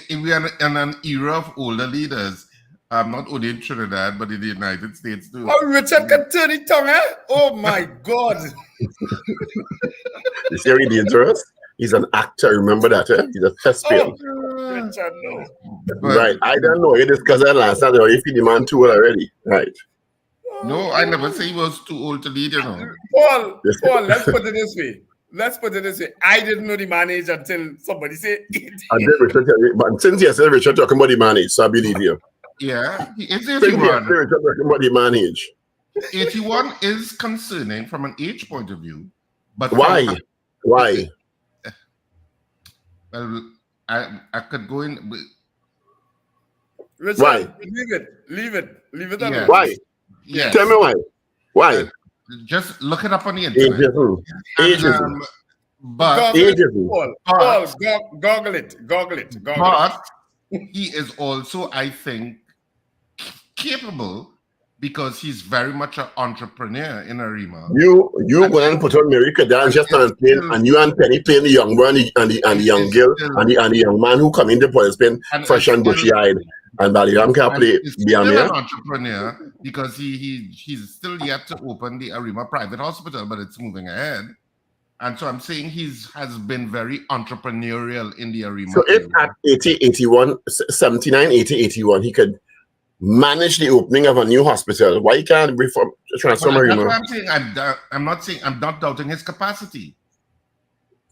in an era of older leaders. Not only in Trinidad, but in the United States too. Oh, Richard can turn his tongue, eh? Oh my God. Is very dangerous. He's an actor, remember that, eh? He's a thespian. Richard, no. Right. I don't know. You discussed that last time. If you demand too old already. Right. No, I never say he was too old to lead, you know. Paul, let's put it this way. I didn't know the man age until somebody said it. And then Richard, but since yesterday, Richard talking about the man age, so I believe you. Yeah, he is Since 81. yesterday, Richard talking about the man age. 81 is concerning from an age point of view. But Why? Why? Well, I could go in. Richard, Why? Leave it Yeah. alone. Why? Yes. Tell me why. Why? Just look it up on the internet. Ageism. And, Ageism. but Ageism. Paul, goggle it. but he is also, I think, capable because he's very much an entrepreneur in Arima. You go and put on Mary Dance just on plane, and you and Penny playing the young boy and the young girl and the young man who come in the police pen fresh and bushy eyed. And Baliram can play He's still Biamia. an entrepreneur because he's still yet to open the Arima private hospital, but it's moving ahead. And so I'm saying has been very entrepreneurial in the Arima. So if at 79, 81, he could manage the opening of a new hospital, why can't we transform That's Arima? what I'm saying. I'm not doubting his capacity.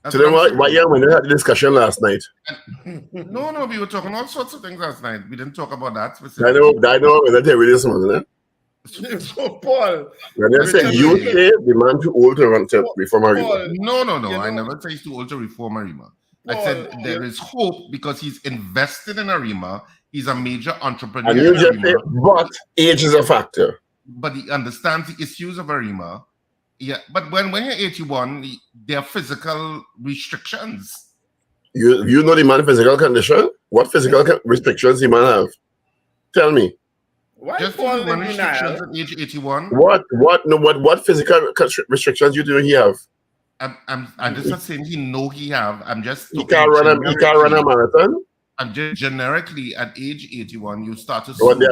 That's So then what I'm why you when we had the discussion last night? saying. No, we were talking all sorts of things last night. We didn't talk about that specifically. I know, when I tell you this one, isn't it? So Paul, When they say you say the man too old to run to reform Arima. Paul, No. You I know- never said he's too old to reform Arima. I Paul, said there is hope because he's invested in Arima. He's a major entrepreneur And you in just say, Arima, but age is a factor. but he understands the issues of Arima. Yeah, but when you're 81, there are physical restrictions. You know the man physical condition? What physical restrictions the man have? Tell me. why Just Paul human in restrictions denial? at age 81. What physical restrictions you do he have? I'm just not saying he have. I'm just He talking can't run a generically. marathon. I'm just generically at age 81, you start to Or the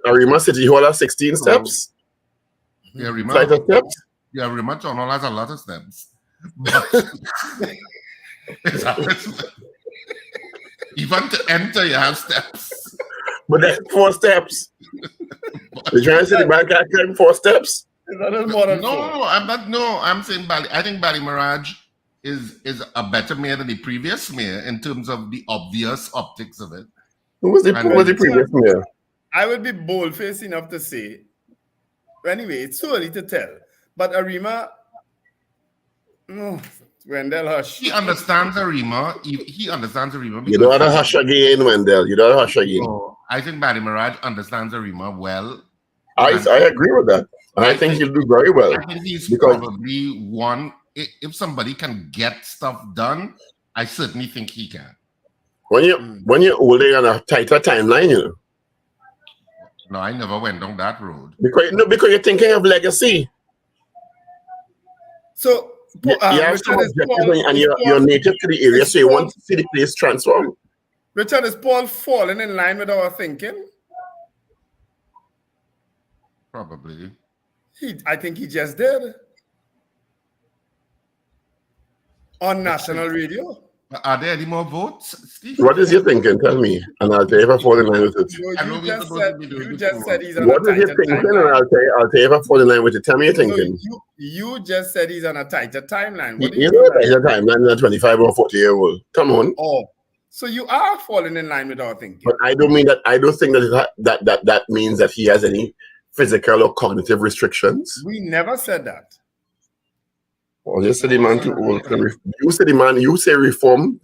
Arima City Hall has 16 steps. The Arima, Flight of steps. the Arima Town Hall has a lot of steps. But even to enter, you have steps. But that's 4 steps. You're trying to say the man can't climb 4 steps? It's a little more than four. No, I'm not. No, I'm saying I think Bali Mirage is a better mayor than the previous mayor in terms of the obvious optics of it. Who was the previous mayor? I would be bold-faced enough to say, anyway, it's too early to tell. But Arima, no, Wendell Hush. He understands Arima. He understands Arima. You don't have to hush again, Wendell. You don't have to hush again. So I think Bali Mirage understands Arima well. I agree with that. I think he'll do very well. I think he's Because- probably one. If somebody can get stuff done, I certainly think he can. When you're older on a tighter timeline, you know. No, I never went down that road. Because you're thinking of legacy. So, You have some objectives and you're native to the area, so you want to see the place transform. Richard, is Paul falling in line with our thinking? Probably. I think he just did. On national radio. Are there any more votes, Steve? What is your thinking? Tell me, and I'll tell you if I fall in line with it. I know You we're just supposed said, to be doing you this just more. said he's on What a is your tighter thinking? And timeline. I'll tell you if I fall in line with it. Tell me your So thinking. you just said he's on a tighter timeline. What do You you know mean a by tighter timeline than a 25 or 40-year-old. Come on. Oh, so you are falling in line with our thinking. But I don't mean that. I don't think that means that he has any physical or cognitive restrictions. We never said that. Or you say the man too old. You say the man. You say reform.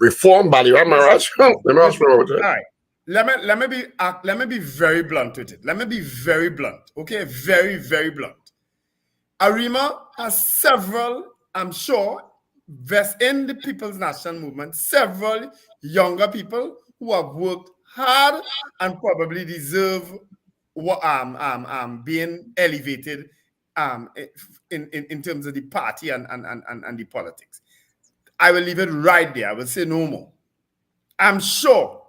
Bali. Let me ask you about All it. right. Let me be very blunt with it. Let me be very blunt. Okay, very, very blunt. Arima has several, I'm sure, in the People's National Movement, several younger people who have worked hard and probably deserve being elevated in terms of the party and the politics. I will leave it right there. I will say no more. I'm sure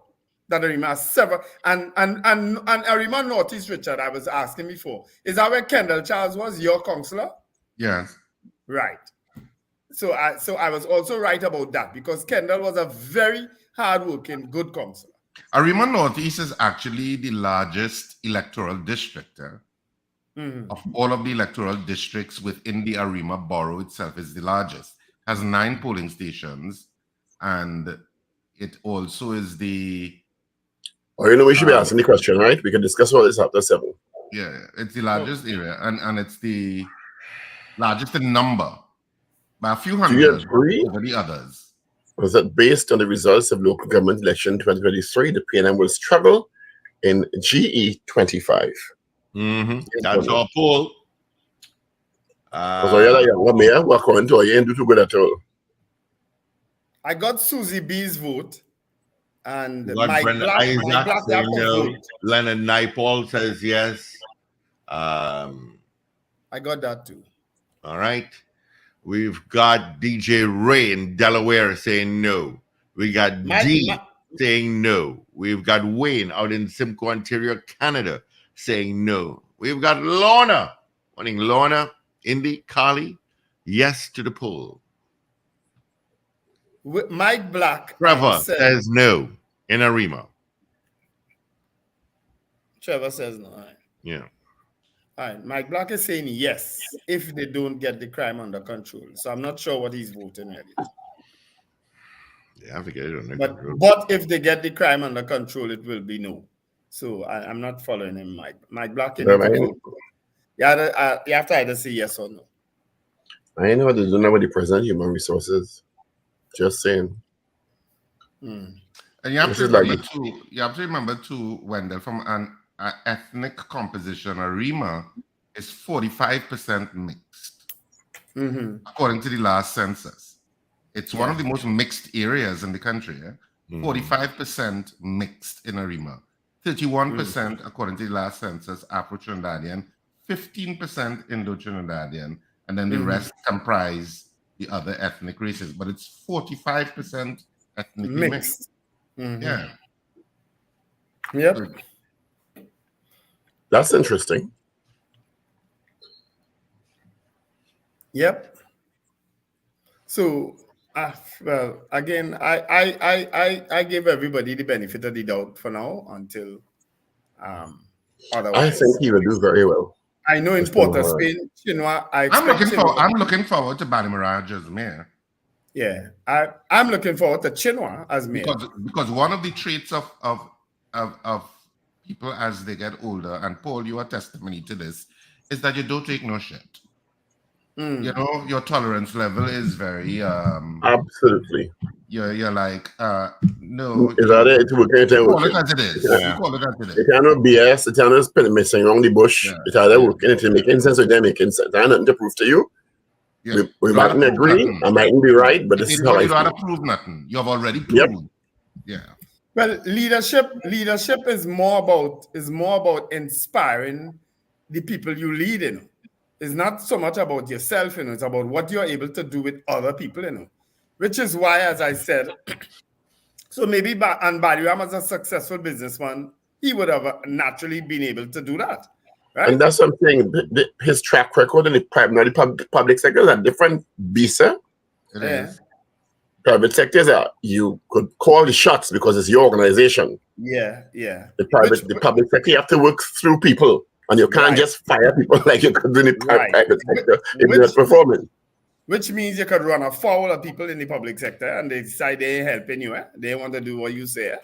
that Arima has several, and Arima Northeast, Richard, I was asking before, is that where Kendall Charles was, your counselor? Yes. Right. So I was also right about that because Kendall was a very hardworking, good councillor. Arima Northeast is actually the largest electoral district. Of all of the electoral districts within the Arima borough itself is the largest. Has 9 polling stations, and it also is the We should be asking the question, right? We can discuss all this after 7. it's the largest area, and it's the largest in number by a few Do you hundred agree? over the others. Was that based on the results of local government election 2023, the PNM will struggle in GE 25? That's our poll. Because you're mayor, we're coming to you ain't do too good at all. I got Susie B's vote, and We got Mike Brenda Black, Isaac Mike Black saying got no. vote. Leonard Naipaul says yes. I got that too. All right. We've got DJ Ray in Delaware saying no. We got D saying no. We've got Wayne out in Simcoe, Ontario, Canada saying no. We've got Lorna. Morning, Lorna. Indy, Carly. Yes to the poll. Mike Black. Trevor says no in Arima. Trevor says no. All right. Yeah. All right. Mike Black is saying yes if they don't get the crime under control. So I'm not sure what he's voting really. They have to get it under control. But if they get the crime under control, it will be no. So I'm not following him, Mike. Mike Black, you have to either say yes or no. I know they don't know what the president human resources. Just saying. And you have to remember too, Wendell, from an ethnic composition, Arima is 45% mixed, according to the last census. It's one of the most mixed areas in the country. 45% mixed in Arima, 31% according to the last census Afro-Trinidadian, 15% Indo-Trinidadian, and then the rest comprise the other ethnic races. But it's 45% ethnically mixed. Yeah. Yep. That's interesting. Yep. So, well, again, I give everybody the benefit of the doubt for now until otherwise. I think he will do very well. I know in Port of Spain, I'm looking forward to Balimaraj as mayor. Yeah, I'm looking forward to Chinua as mayor. Because one of the traits of people as they get older, and Paul, you are testimony to this, is that you don't take no shit. You know, your tolerance level is very absolutely. You're like no. Is that it? Call it as it is. Call it as it is. It cannot BS. It cannot missing around the bush. It either working. It making sense or they're making sense. I have nothing to prove to you. Yeah. We mightn't agree. I might't be right, but this is how I feel. You don't have to prove nothing. You have already proved. Yeah. Well, leadership is more about inspiring the people you lead in. It's not so much about yourself, it's about what you're able to do with other people, Which is why, as I said, so maybe Baliram as a successful businessman, he would have naturally been able to do that. Right? And that's what I'm saying. His track record in the public sector is a different beast. It is. Private sectors you could call the shots because it's your organization. Yeah. The public sector, you have to work through people. And you can't just fire people like you could do in the private sector if they're not performing. Which means you could run afoul of people in the public sector and they decide they ain't helping you. They want to do what you say.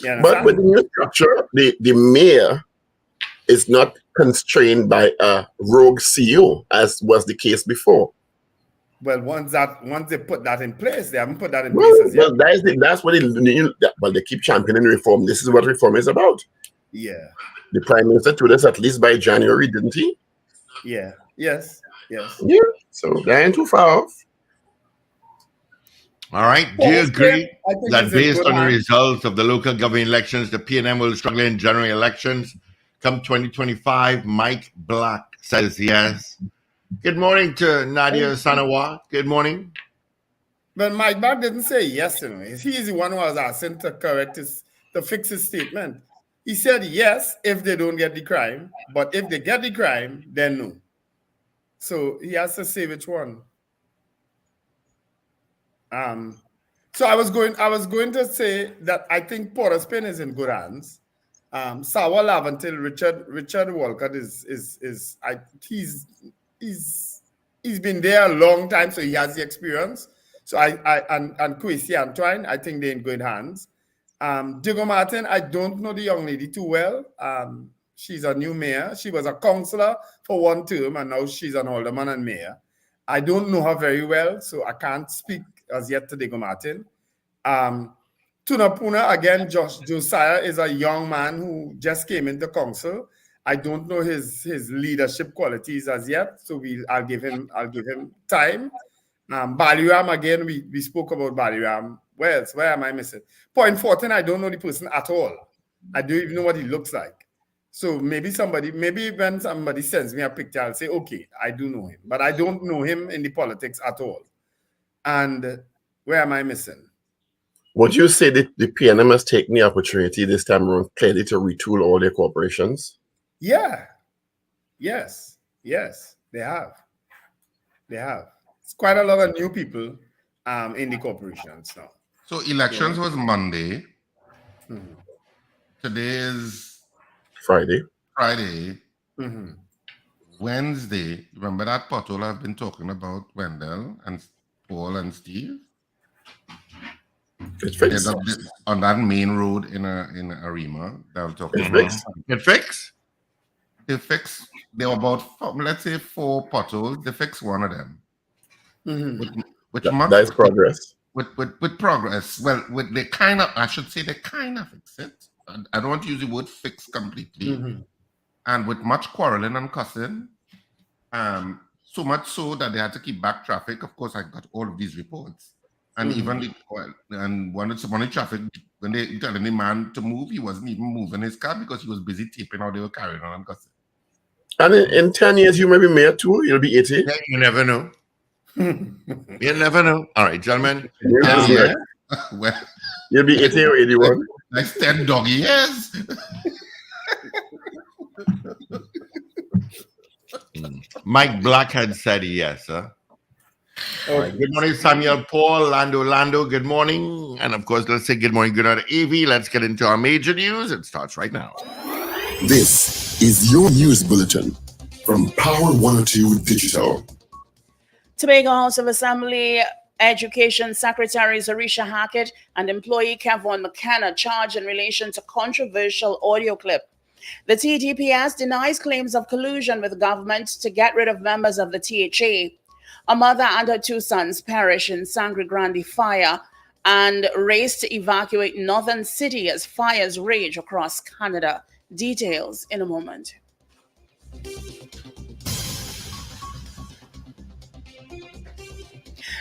But with the new structure, the mayor is not constrained by a rogue CEO, as was the case before. Well, once they put that in place, they haven't put that in place as yet. Well, that's what they keep championing reform. This is what reform is about. Yeah. The Prime Minister told us at least by January, didn't he? Yeah. Yes. Yeah. So they ain't too far off. All right. Do you agree that based on the results of the local government elections, the PNM will struggle in general elections come 2025? Mike Black says yes. Good morning to Nadia Sanawa. Good morning. But Mike Black didn't say yes. He's the one who was asking to fix his statement. He said yes if they don't get the crime, but if they get the crime, then no. So he has to say which one. So I was going to say that I think Port of Spain is in good hands. Sawa Laventil, Richard Walcott he's been there a long time, so he has the experience. So and Kwesi Antoine, I think they're in good hands. Diego Martin, I don't know the young lady too well. She's a new mayor. She was a councillor for one term, and now she's an alderman and mayor. I don't know her very well, so I can't speak as yet to Diego Martin. Tunapuna, again, Josiah is a young man who just came into council. I don't know his leadership qualities as yet, so I'll give him time. Baliram, again, we spoke about Baliram. Where am I missing? Point 14, I don't know the person at all. I don't even know what he looks like. So maybe when somebody sends me a picture, I'll say, okay, I do know him. But I don't know him in the politics at all. And where am I missing? Would you say that the PNM has taken the opportunity this time around clearly to retool all their corporations? Yeah. Yes, they have. It's quite a lot of new people in the corporations now. So elections was Monday. Today is Friday. Wednesday. Remember that pothole I've been talking about, Wendell and Paul and Steve? It's fixed. On that main road in Arima. They'll talk It's about. fixed. It fixed? They fixed. There were about let's say 4 potholes. They fixed one of them. That is progress. With progress. Well, they kind of fix it. I don't want to use the word fix completely. And with much quarreling and cussing, so much so that they had to keep back traffic. Of course, I got all of these reports. And even one of the traffic, when they telling the man to move, he wasn't even moving his car because he was busy taping how they were carrying on and cussing. And in 10 years, you may be mayor too. You'll be 80. Yeah, you never know. You never know. All right, gentlemen. Well, you'll be 80 or 81. Next 10 doggy years. Mike Blackhead said yes, huh? Right. Good morning, Samuel Paul, Lando, good morning. And of course, let's say good morning, good night, AV. Let's get into our major news. It starts right now. This is your news bulletin from Power 102 Digital. Tobago House of Assembly Education Secretary Zarisha Hackett and employee Kevon McKenna charged in relation to controversial audio clip. The TDPS denies claims of collusion with government to get rid of members of the THA. A mother and her 2 sons perished in Sangre Grande fire and raced to evacuate northern city as fires rage across Canada. Details in a moment.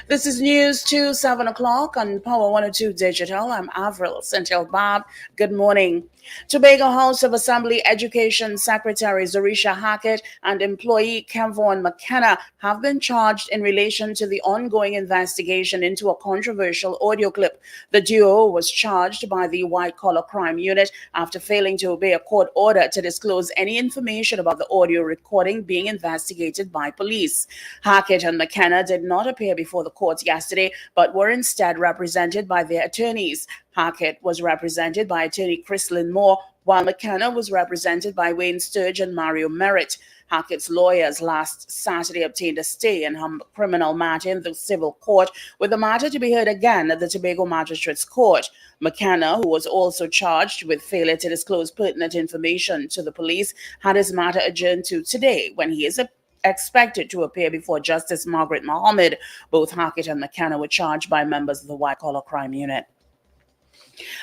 This is News 2, 7 o'clock on Power 102 Digital. I'm Avril Sentil-Bob. Good morning. Tobago House of Assembly Education Secretary Zarisha Hackett and employee Kevon McKenna have been charged in relation to the ongoing investigation into a controversial audio clip. The duo was charged by the White Collar Crime Unit after failing to obey a court order to disclose any information about the audio recording being investigated by police. Hackett and McKenna did not appear before the court yesterday, but were instead represented by their attorneys. Hackett was represented by attorney Chrislyn Moore, while McKenna was represented by Wayne Sturge and Mario Merritt. Hackett's lawyers last Saturday obtained a stay in her criminal matter in the civil court, with the matter to be heard again at the Tobago Magistrates Court. McKenna, who was also charged with failure to disclose pertinent information to the police, had his matter adjourned to today, when he is expected to appear before Justice Margaret Mohammed. Both Hackett and McKenna were charged by members of the White Collar Crime Unit.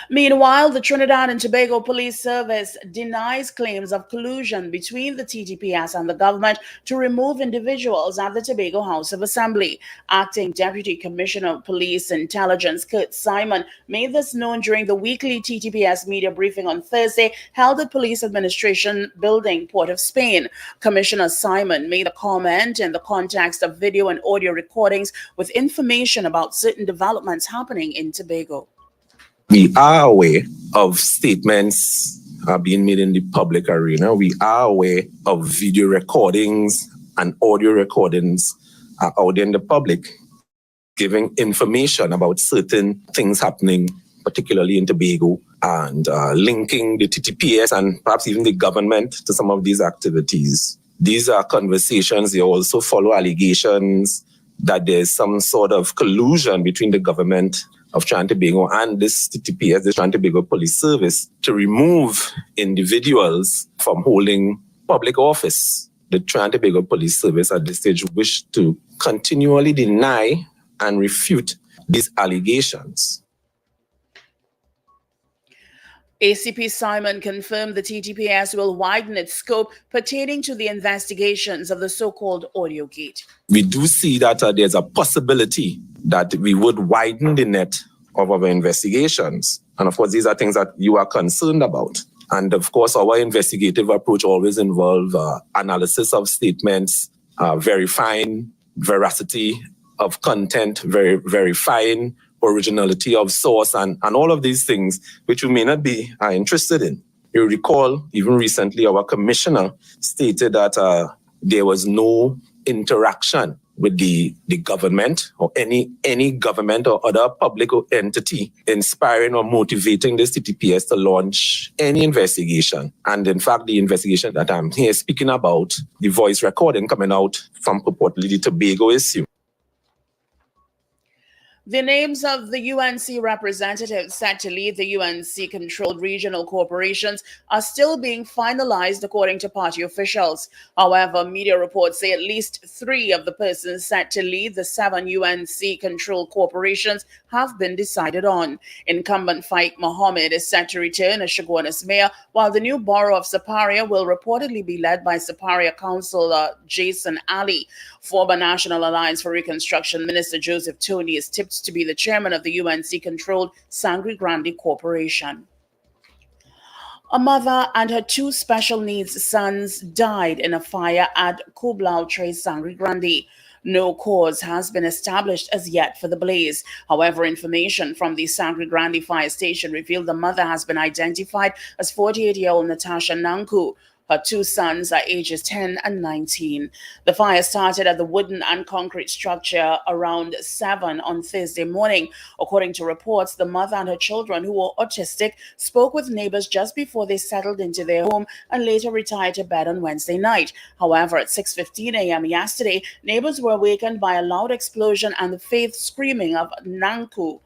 Meanwhile, the Trinidad and Tobago Police Service denies claims of collusion between the TTPS and the government to remove individuals at the Tobago House of Assembly. Acting Deputy Commissioner of Police Intelligence Kurt Simon made this known during the weekly TTPS media briefing on Thursday held at Police Administration Building, Port of Spain. Commissioner Simon made a comment in the context of video and audio recordings with information about certain developments happening in Tobago. We are aware of statements being made in the public arena. We are aware of video recordings and audio recordings out in the public. giving information about certain things happening, particularly in Tobago, and linking the TTPS and perhaps even the government to some of these activities. These are conversations. They also follow allegations that there's some sort of collusion between the government of Trinidad and Tobago and this TTPS, the Trinidad and Tobago Police Service, to remove individuals from holding public office. The Trinidad and Tobago Police Service at this stage wish to continually deny and refute these allegations. ACP Simon confirmed the TTPS will widen its scope pertaining to the investigations of the so-called audio gate. We do see that there's a possibility that we would widen the net of our investigations. And of course, these are things that you are concerned about. And of course, our investigative approach always involves analysis of statements, verifying veracity of content, verifying originality of source, and all of these things, which you may not be interested in. You recall, even recently, our commissioner stated that there was no interaction with the government or any government or other public entity inspiring or motivating this TTPS to launch any investigation. And in fact, the investigation that I'm here speaking about, the voice recording coming out from purportedly the Tobago issue. The names of the UNC representatives set to lead the UNC-controlled regional corporations are still being finalized, according to party officials. However, media reports say at least 3 of the persons set to lead the 7 UNC-controlled corporations have been decided on. Incumbent Faik Mohammed is set to return as Shogunas mayor, while the new borough of Siparia will reportedly be led by Siparia Councillor Jason Ali. Former National Alliance for Reconstruction Minister Joseph Tony is tipped to be the chairman of the UNC-controlled Sangre Grande Corporation. A mother and her 2 special needs sons died in a fire at Kublao Tre Sangre Grande. No cause has been established as yet for the blaze. However, information from the Sangre Grande fire station revealed the mother has been identified as 48-year-old Natasha Nanku. Her 2 sons are ages 10 and 19. The fire started at the wooden and concrete structure around 7 on Thursday morning. According to reports, the mother and her children, who were autistic, spoke with neighbors just before they settled into their home and later retired to bed on Wednesday night. However, at 6:15 a.m. yesterday, neighbors were awakened by a loud explosion and the faint screaming of Nanku.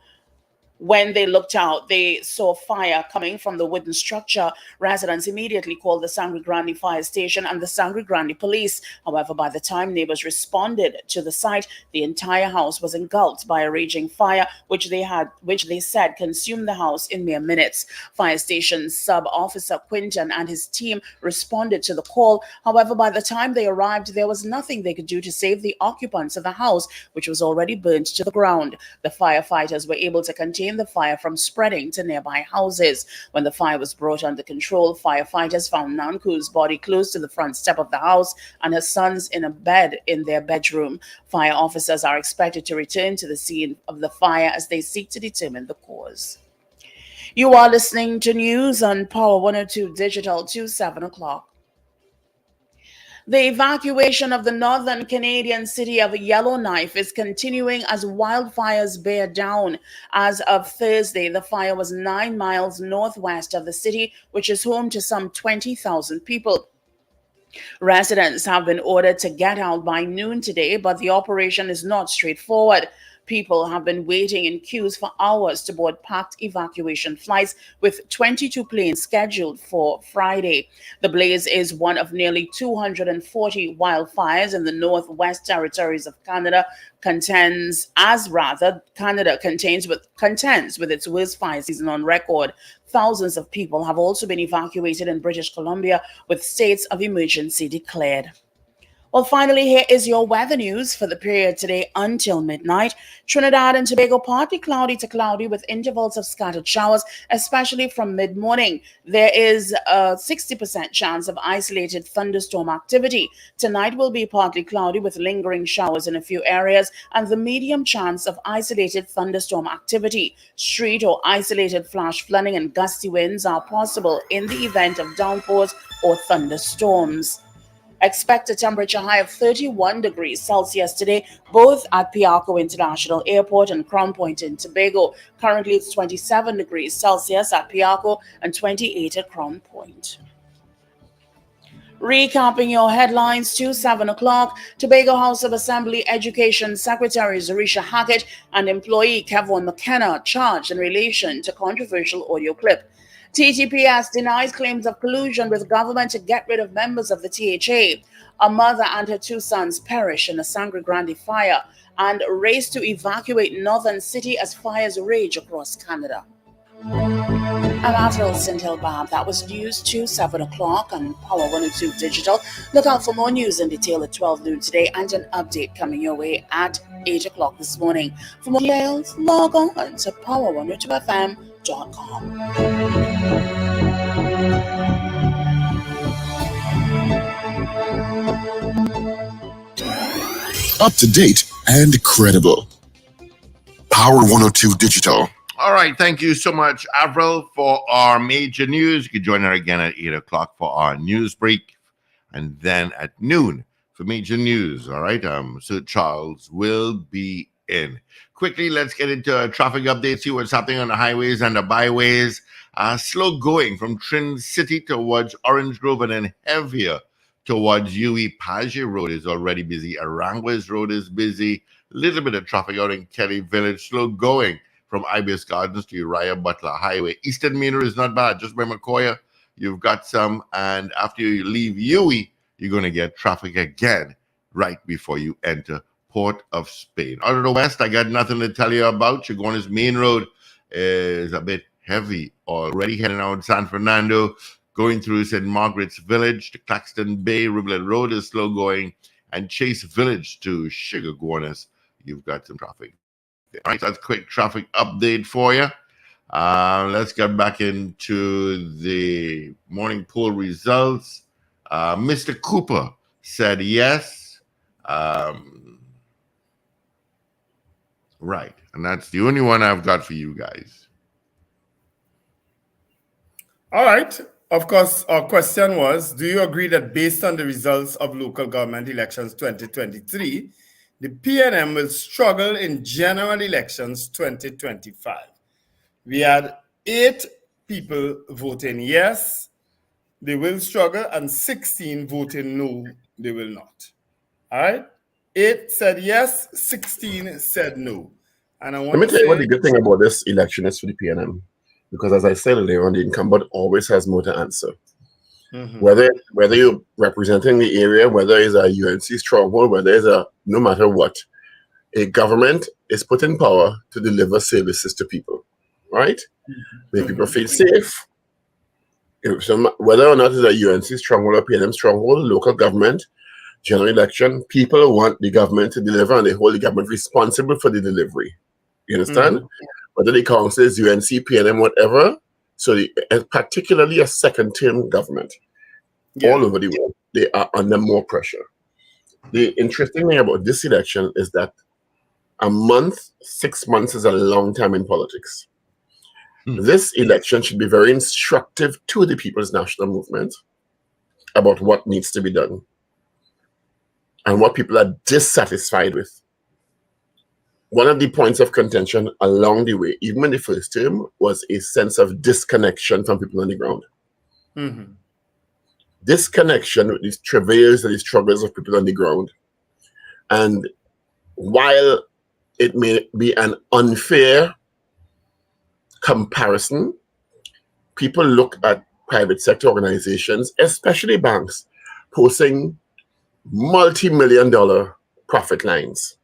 When they looked out, they saw fire coming from the wooden structure. Residents immediately called the Sangre Grande fire station and the Sangre Grande police. However, by the time neighbors responded to the site, the entire house was engulfed by a raging fire, which they said consumed the house in mere minutes. Fire station sub-officer Quinton and his team responded to the call. However, by the time they arrived, there was nothing they could do to save the occupants of the house, which was already burnt to the ground. The firefighters were able to contain the fire from spreading to nearby houses. When the fire was brought under control, firefighters found Nanku's body close to the front step of the house and her sons in a bed in their bedroom. Fire officers are expected to return to the scene of the fire as they seek to determine the cause. You are listening to news on Power 102 Digital to 7 o'clock. The evacuation of the northern Canadian city of Yellowknife is continuing as wildfires bear down. As of Thursday, the fire was 9 miles northwest of the city, which is home to some 20,000 people. Residents have been ordered to get out by noon today, but the operation is not straightforward. People have been waiting in queues for hours to board packed evacuation flights, with 22 planes scheduled for Friday. The blaze is one of nearly 240 wildfires in the Northwest Territories of Canada, contends with its worst fire season on record. Thousands of people have also been evacuated in British Columbia, with states of emergency declared. Well, finally, here is your weather news for the period today until midnight. Trinidad and Tobago, partly cloudy to cloudy with intervals of scattered showers, especially from mid-morning. There is a 60% chance of isolated thunderstorm activity. Tonight will be partly cloudy with lingering showers in a few areas and the medium chance of isolated thunderstorm activity. Street or isolated flash flooding and gusty winds are possible in the event of downpours or thunderstorms. Expect a temperature high of 31 degrees Celsius today, both at Piarco International Airport and Crown Point in Tobago. Currently, it's 27 degrees Celsius at Piarco and 28 at Crown Point. Recapping your headlines to 7 o'clock, Tobago House of Assembly Education Secretary Zarisha Hackett and employee Kevin McKenna charged in relation to controversial audio clip. TTPS denies claims of collusion with government to get rid of members of the THA. A mother and her two sons perish in a Sangre Grande fire, and race to evacuate northern city as fires rage across Canada. I'm Avril Sintel-Bab. That was news to 7 o'clock on Power 102 Digital. Look out for more news in detail at 12 noon today and an update coming your way at 8 o'clock this morning. For more details, log on to power102fm.com. Up to date and credible. Power 102 Digital. All right, thank you so much, Avril, for our major news. You can join her again at 8 o'clock for our news break, and then at noon for major news. All right, Sir Charles will be in. Quickly, let's get into a traffic update, see what's happening on the highways and the byways. Slow going from Trin City towards Orange Grove, and then heavier towards UE. Paget Road is already busy. Aranguez Road is busy. Little bit of traffic out in Kelly Village. Slow going from Ibis Gardens to Uriah Butler Highway. Eastern Main Road is not bad. Just by McCoy, you've got some. And after you leave UE, you're going to get traffic again right before you enter Port of Spain. Out of the west, I got nothing to tell you about. Chagones Main Road is a bit heavy already. Heading out San Fernando, going through St. Margaret's Village to Claxton Bay. Riblet Road is slow going. And Chase Village to Sugargones, you've got some traffic. All right, that's a quick traffic update for you. Let's get back into the morning poll results. Mr. Cooper said yes. Right, and that's the only one I've got for you guys. All right. Of course, our question was, do you agree that based on the results of local government elections 2023, the PNM will struggle in general elections 2025? We had 8 people voting yes, they will struggle, and 16 voting no, they will not. All right? 8 said yes, 16 said no. And I want Let me to tell you what say, the good thing about this election is for the PNM. Because as I said earlier on, the incumbent always has more to answer. Whether you're representing the area, whether it's a UNC stronghold, whether it's no matter what, a government is put in power to deliver services to people, right? Make people feel safe. Whether or not it's a UNC stronghold or PNM stronghold, local government, general election, people want the government to deliver, and they hold the government responsible for the delivery. You understand? Whether the council is UNC, PNM, whatever. So, particularly a second-term government all over the world, they are under more pressure. The interesting thing about this election is that a month, 6 months is a long time in politics. This election should be very instructive to the People's National Movement about what needs to be done and what people are dissatisfied with. One of the points of contention along the way, even in the first term, was a sense of disconnection from people on the ground. Disconnection with these travails and these struggles of people on the ground. And while it may be an unfair comparison, people look at private sector organizations, especially banks, posting multi-million-dollar profit lines.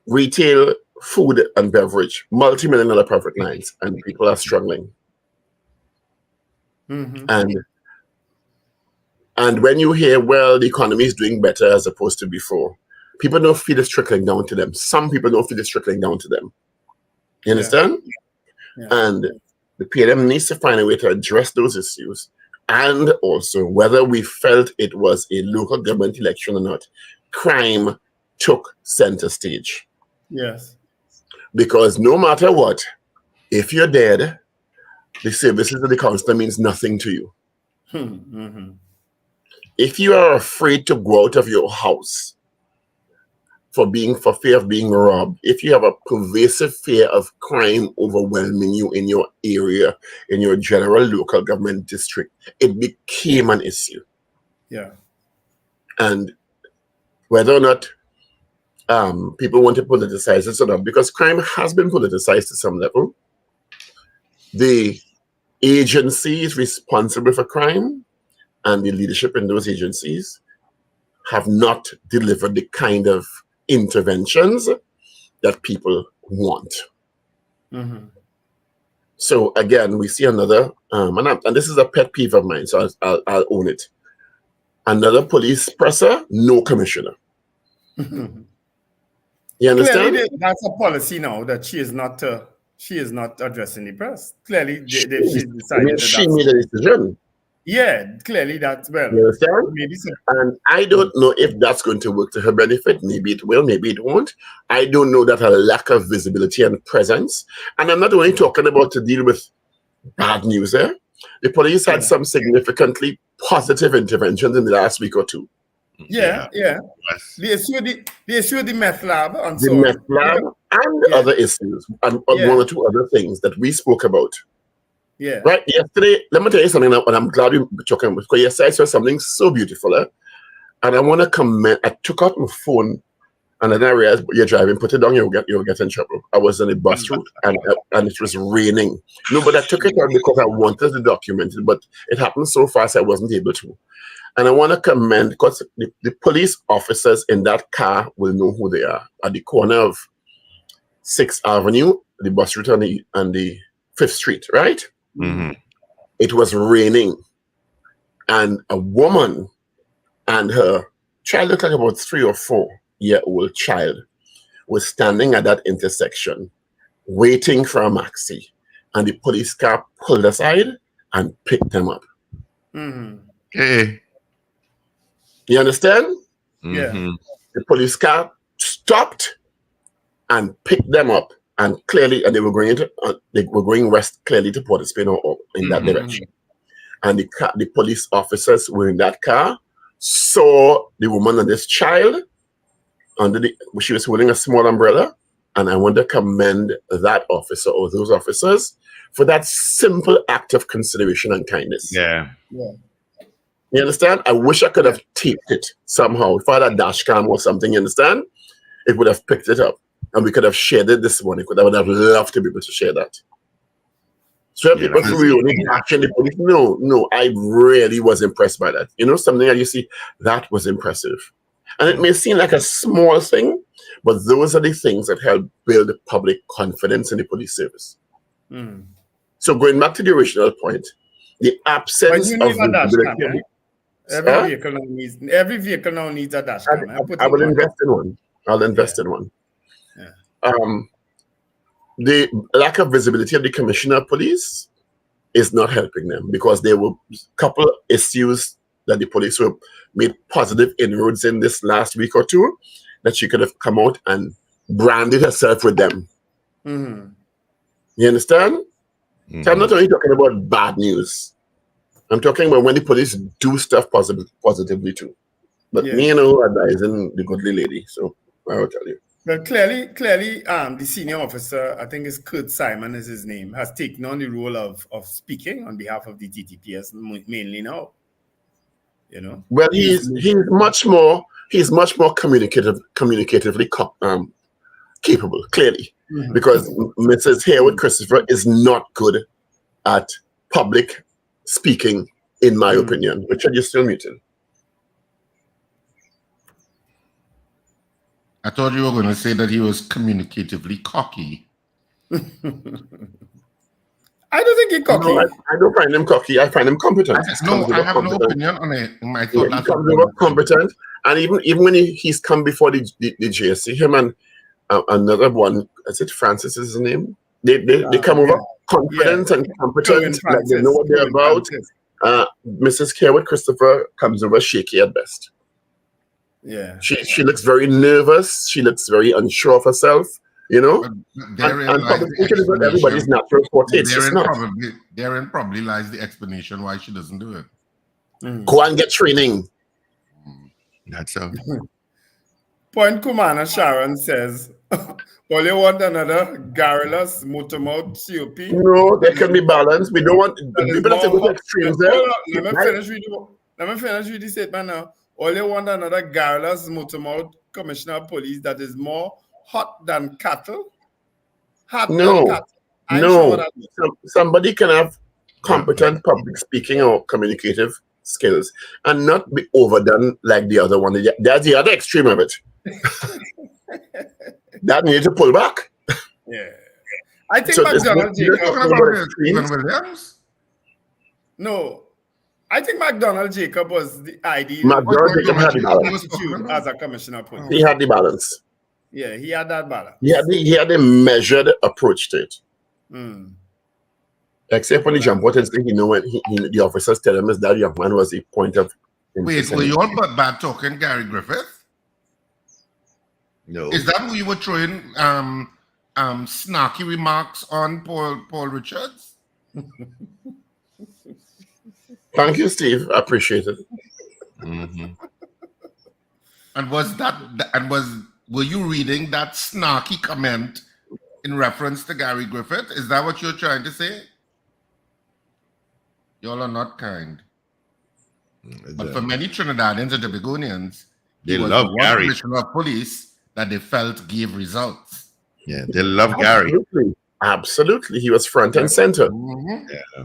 Retail, food and beverage, multi-million-dollar profit lines, and people are struggling. And when you hear, well, the economy is doing better as opposed to before, people don't feel it's trickling down to them. Some people don't feel it's trickling down to them. You understand? And the PNM needs to find a way to address those issues. And also, whether we felt it was a local government election or not, crime took center stage. Yes. Because no matter what, if you're dead, the services of the council means nothing to you. if you are afraid to go out of your house for fear of being robbed, if you have a pervasive fear of crime overwhelming you in your area, in your general local government district, it became an issue. Yeah. And whether or not people want to politicize it or not, because crime has been politicized to some level, the agencies responsible for crime and the leadership in those agencies have not delivered the kind of interventions that people want. Mm-hmm. So again, we see another, and this is a pet peeve of mine, so I'll own it. Another police presser, no commissioner. You understand? Clearly, that's a policy now that she is not addressing the press. Clearly, she's decided she made a decision. Yeah, clearly that's well. You understand? Maybe so. And I don't know if that's going to work to her benefit. Maybe it will, maybe it won't. I don't know that her lack of visibility and presence. And I'm not only talking about to deal with bad news there. The police had some significantly positive interventions in the last week or two. Yeah. Yes. The issue of the meth lab and the meth lab and the other issues and one or two other things that we spoke about. Yeah. Right. Yesterday, let me tell you something, and I'm glad we're talking about, because yesterday I saw something so beautiful. And I want to comment. I took out my phone and then I realized you're driving, put it down, you'll get in trouble. I was on a bus route and it was raining. No, but I took it out because I wanted to document it, but it happened so fast I wasn't able to. And I want to commend, because the police officers in that car will know who they are. At the corner of 6th Avenue, the bus route and the 5th Street, right? Mm-hmm. It was raining. And a woman and her child, looked like about 3 or 4-year-old child, was standing at that intersection, waiting for a maxi. And the police car pulled aside and picked them up. Mm-hmm. Hey. You understand? Yeah. Mm-hmm. The police car stopped and picked them up, and they were going west, clearly to Port of Spain or in that direction. And the police officers were in that car, saw the woman and this child she was holding a small umbrella, and I want to commend that officer or those officers for that simple act of consideration and kindness. Yeah. You understand? I wish I could have taped it somehow. If I had a dash cam or something, you understand? It would have picked it up. And we could have shared it this morning. I would have loved to be able to share that. So people who only bashing the police. No, I really was impressed by that. You know, something that you see, that was impressive. And it may seem like a small thing, but those are the things that help build public confidence in the police service. Mm. So going back to the original point, the absence of visibility. Every vehicle now needs a dash cam. I will invest in one. I'll invest in one. Yeah. The lack of visibility of the commissioner of police is not helping them, because there were a couple of issues that the police were made positive inroads in this last week or two, that she could have come out and branded herself with them. Mm-hmm. You understand? Mm-hmm. So I'm not only talking about bad news. I'm talking about when the police do stuff positively too. But me, advising the goodly lady. So I will tell you. Well, clearly, the senior officer, I think it's Kurt Simon is his name, has taken on the role of speaking on behalf of the DTPS mainly now. You know. Well, he's much more communicatively capable, clearly, because Mrs. Harewood Christopher is not good at public speaking, in my opinion. Richard, you're still muted. I thought you were going to say that he was communicatively cocky. I don't think he's cocky. No, I don't find him cocky. I find him competent. I have no opinion on it. I thought he comes over competent, and even when he's come before the JSC, him and another one, is it Francis is his name? They come over confident and competent, like they know what they're about. Mrs. Harewood Christopher comes over shaky at best. Yeah, she looks very nervous. She looks very unsure of herself. You know, and public speaking is not everybody's natural forte. It's just not. Therein probably lies the explanation why she doesn't do it. Go and get training. That's a Point Kumana Sharon says, well, you want another garrulous, motormouth COP? No, there can be balance. We don't want That is people have to go to more- extremes there. Hold on, let me finish with the statement now. All you want another garrulous, motormouth commissioner of police that is more hot than cattle? Hot than No, cattle. I ain't no. sure what that means. Somebody can have competent public speaking or communicative skills and not be overdone like the other one. That's the other extreme of it. That needs to pull back. Yeah. I think So this- McDonald you're Jacob. talking about extremes? Stephen Williams? No. I think McDonald Jacob was the ideal McDonald Jacob had the balance. attitude as a commissioner of police. He had the balance. Yeah, he had that balance. He had a measured approach to it. Mm. Except when he jumped out and said, when the officers tell him that young man was the point of Wait, interest. were you all but bad talking Gary Griffith? no. Is that who you were throwing snarky remarks on Paul Richards? Thank you, Steve. I appreciate it. Mhm. And were you reading that snarky comment in reference to Gary Griffith? Is that what you're trying to say? Y'all are not kind. But for many Trinidadians and Tobagonians, They he was love the one Gary. commissioner of police that they felt gave results. Yeah, they love Gary. Absolutely. He was front and center. Mhm. Yeah.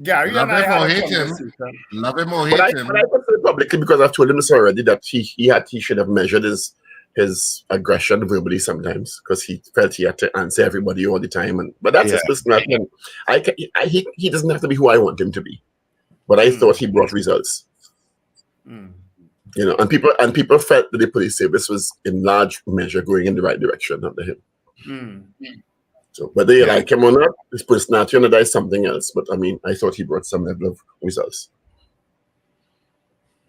Gary Love and I him or had a hate him. conversation. Love him or But I hate him. can say publicly because I've told him this already that he should have measured his aggression verbally sometimes because he felt he had to answer everybody all the time. But that's his personality. And he doesn't have to be who I want him to be. But I thought he brought results. Mm. And people felt that the police service was in large measure going in the right direction under him. Mm. So whether you like him or not, his personality and that is something else. But I mean, I thought he brought some level of results.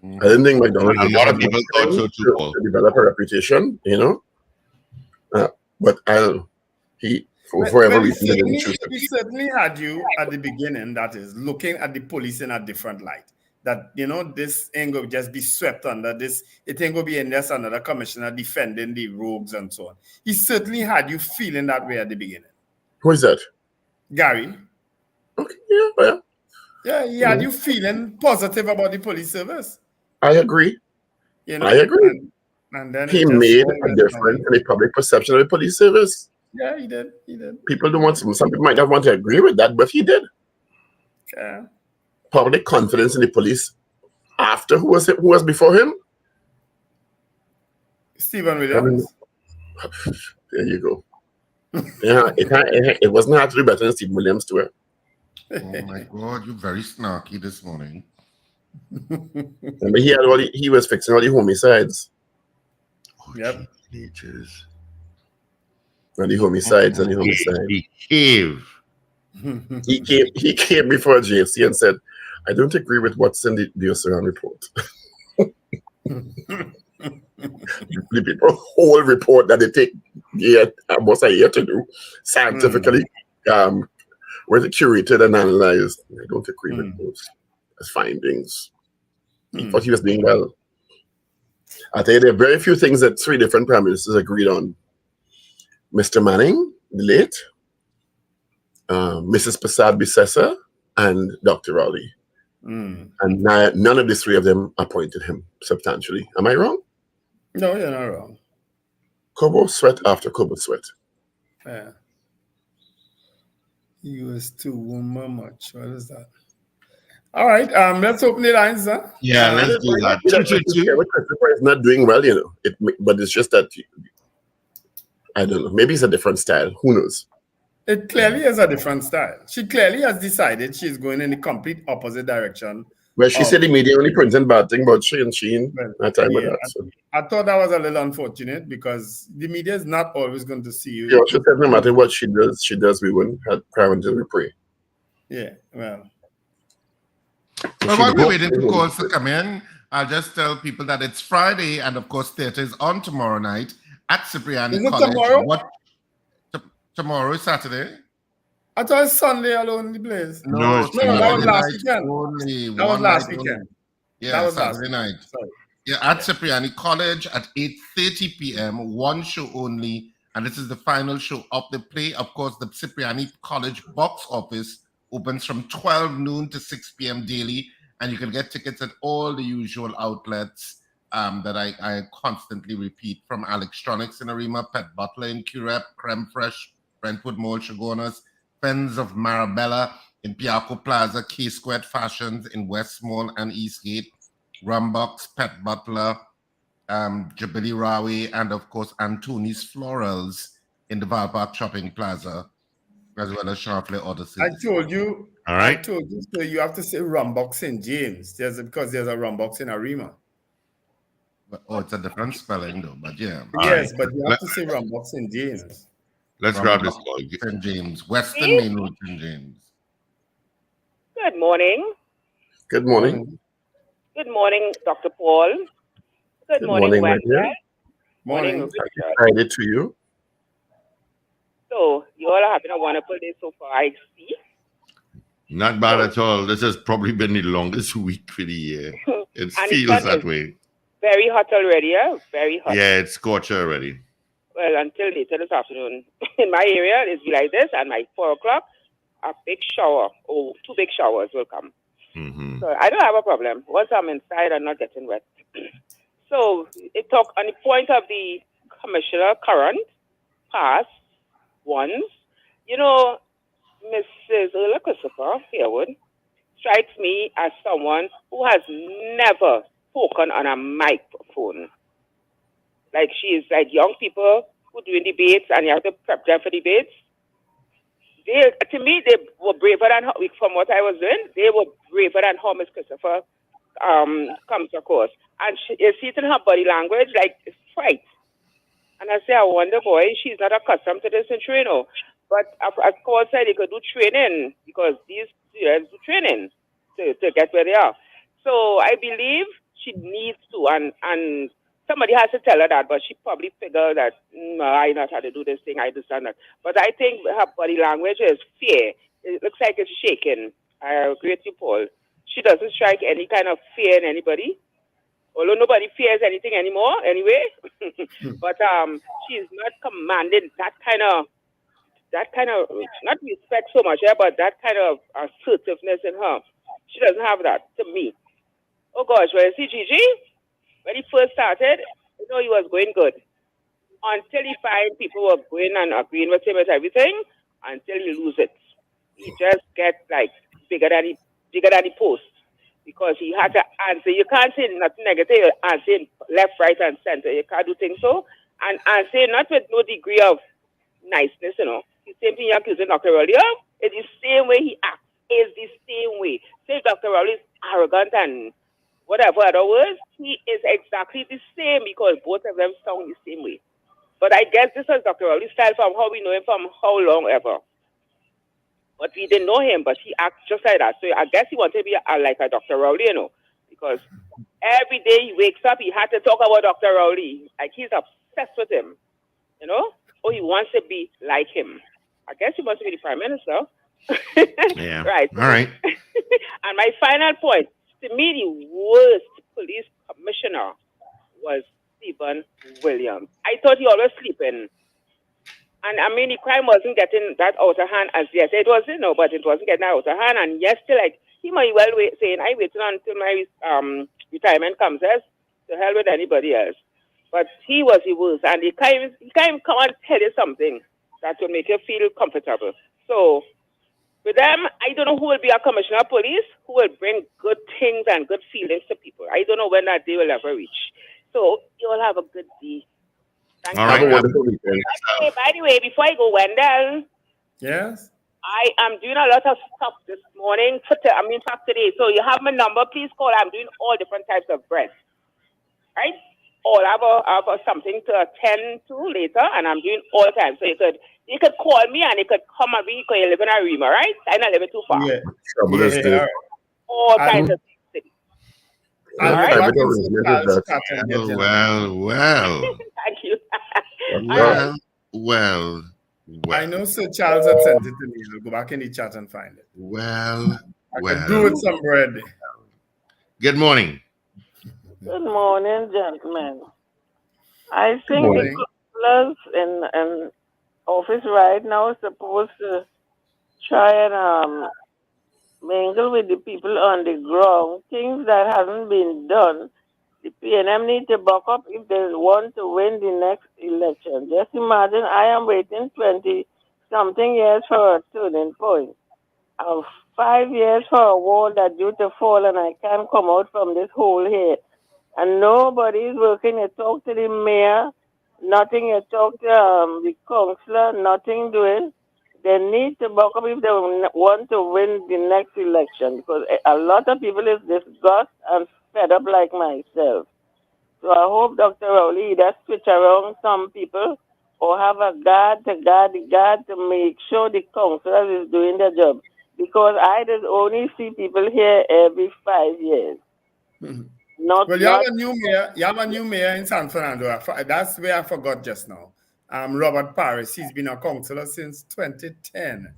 I didn't think McDonald A lot of people thought so too, Paul. to develop a reputation, but I don't know. He for whatever reason didn't choose He certainly had you at the beginning, that is, looking at the police in a different light. That, this ain't going to just be swept under this. It ain't going to be in this another commissioner defending the rogues and so on. He certainly had you feeling that way at the beginning. Who is that? Gary. Okay, yeah. Yeah, he had you feeling positive about the police service. I agree. I agree. And then He made a difference in the public perception of the police service. Yeah, he did. People don't want some people might not want to agree with that, but he did. Yeah. Public confidence in the police after who was before him? Stephen Williams. There you go. Yeah, it wasn't hard to do better than Stephen Williams to it. Oh my God, you're very snarky this morning. Remember, he was fixing all the homicides. Yep. Teachers. And the homicides and the homicides. He caved. He came before JFC and said, I don't agree with what's in the Ocean report. The people whole report that they take almost a year to do scientifically were curated and analyzed. I don't agree with those findings. He thought he was doing well. I tell you, there are very few things that three different prime ministers agreed on. Mr. Manning, the late, Mrs. Prasad Bissessa, and Dr. Rowley. And none of the three of them appointed him substantially. Am I wrong? No, you're not wrong. Kobo sweat after Kobo sweat. Yeah. He was too much. What is that? All right, let's open the lines, huh? Yeah, let's do that. Christopher is not doing well, but it's just that I don't know. Maybe it's a different style. Who knows? It clearly is a different style. She clearly has decided she's going in the complete opposite direction. Well, she said the media only printing bad thing about Sheen. I thought that was a little unfortunate because the media is not always going to see you. Yeah, she said no matter what she does, we wouldn't have cry until we pray. Yeah, well. Well, while we're waiting for calls to come in, I'll just tell people that it's Friday, and of course, theatre is on tomorrow night at Cipriani Is it College. tomorrow? Tomorrow is Saturday. I thought it's Sunday alone in the place. No, that was last weekend. That was last weekend. Yeah, That was Saturday last night. Sorry. Yeah, at Cipriani College at 8:30 p.m. One show only, and this is the final show of the play. Of course, the Cipriani College box office opens from 12 noon to 6 p.m. daily, and you can get tickets at all the usual outlets that I constantly repeat, from Electronics in Arima, Pet Butler in Curep, Creme Fresh, Brentwood Mall, Chagonas, Friends of Marabella in Piaco Plaza, K Squared Fashions in West Mall and Eastgate, Rumbox, Pet Butler, Jubilee Rawi, and of course Antoni's Florals in the Val Park Shopping Plaza, as well as Sharpley Odyssey. I told you. All right. I told you. So you have to say Rumbox in James. Because there's a Rumbox in Arima. Oh, it's a different spelling though, but yeah. Yes, but you have to say Rumbox in James. Let's grab this call. St. James, Western Main Road, St. James. Good morning. Good morning. Good morning, Dr. Paul. Good morning, my Wendell. dear. Morning, Happy Richard. Friday to you. So, you all are having a wonderful day so far, I see. Not bad at all. This has probably been the longest week for the year. It And feels the sun that is way. very hot already, yeah? Very hot. Yeah, it's scorcher already. Well, until later this afternoon. In my area, it's be like this, and by 4 o'clock, a big shower. Oh, 2 big showers will come. Mm-hmm. So I don't have a problem. Once I'm inside, I'm not getting wet. So it talk on the point of the commissioner current, past ones. You know, Mrs. Ulla Christopher Harewood strikes me as someone who has never spoken on a microphone. Like she is like young people who doing debates and you have to prep them for debates. To me, they were braver than her, from what I was doing. They were braver than how Miss Christopher comes across, and you see it in her body language, like it's fright. And I say, I wonder, boy, she's not accustomed to this in training. But as Paul said, they could do training because these students do training to get where they are. So I believe she needs to, and somebody has to tell her that, but she probably figured that, I not how to do this thing, I understand that. But I think her body language is fear. It looks like it's shaking. I agree with you, Paul. She doesn't strike any kind of fear in anybody, although nobody fears anything anymore anyway. But she's not commanding that kind of, not respect so much, yeah, but that kind of assertiveness in her. She doesn't have that, to me. Oh gosh, well, you see Gigi, when he first started, you know, he was going good. Until he find people were going and agreeing with him with everything, until he lose it. He just gets like bigger than he post. Because he had to answer. You can't say nothing negative, you answer left, right, and center. You can't do things so. And answer not with no degree of niceness, you know. The same thing you're accusing Dr. Rowley of. It's the same way he acts. It's the same way. Say Dr. Rowley is arrogant and whatever other words, he is exactly the same because both of them sound the same way. But I guess this is Dr. Rowley's style from how we know him from how long ever. But we didn't know him, but he acts just like that. So I guess he wanted to be like a Dr. Rowley, you know, because every day he wakes up, he had to talk about Dr. Rowley. Like he's obsessed with him, you know? Or he wants to be like him. I guess he wants to be the Prime Minister. Yeah. Right. All right. And my final point, to me, the worst police commissioner was Stephen Williams. I thought he always sleeping. And I mean, the crime wasn't getting that out of hand as yet. It was, you know, but it wasn't getting out of hand. And yes, still, like, he might well wait, saying, I waited until my retirement comes. Yes, to hell with anybody else. But he was the worst. And he can't come and tell you something that will make you feel comfortable. So, with them, I don't know who will be a commissioner of police, who will bring good things and good feelings to people. I don't know when that day will ever reach. So, you all have a good day. Thank All you. right. Have a wonderful weekend. By the way, before I go, Wendell, Yes. I am doing a lot of stuff this morning. In fact, today. So you have my number. Please call. I'm doing all different types of bread. Right? Or I have something to attend to later, and I'm doing all the time. So you could call me, and you could come and be because you live in Arima, right? I not live too far. Yeah. Trouble is this. All kinds of things. I'll All be right. back in St. Charles Saturday, Well, gentlemen. well. Thank you. Well. I know Sir Charles had sent it to me. I'll go back in the chat and find it. Well. I could do with some bread. Good morning. Good morning, gentlemen. I Good think the morning. councillors in office right now are supposed to try and mingle with the people on the ground. Things that haven't been done. The PNM need to back up if they want to win the next election. Just imagine I am waiting 20 something years for a turning point. 5 years for a wall that due to fall and I can't come out from this hole here. And nobody is working. You talk to the mayor, nothing. You talk to the councillor, nothing doing. They need to back up if they want to win the next election because a lot of people is disgusted and fed up like myself. So I hope Dr. Rowley either switch around some people or have a guard to make sure the councillor is doing their job. Because I just only see people here every 5 years. Well, you have a new mayor. You have a new mayor in San Fernando. That's where I forgot just now. Robert Paris. He's been a councillor since 2010.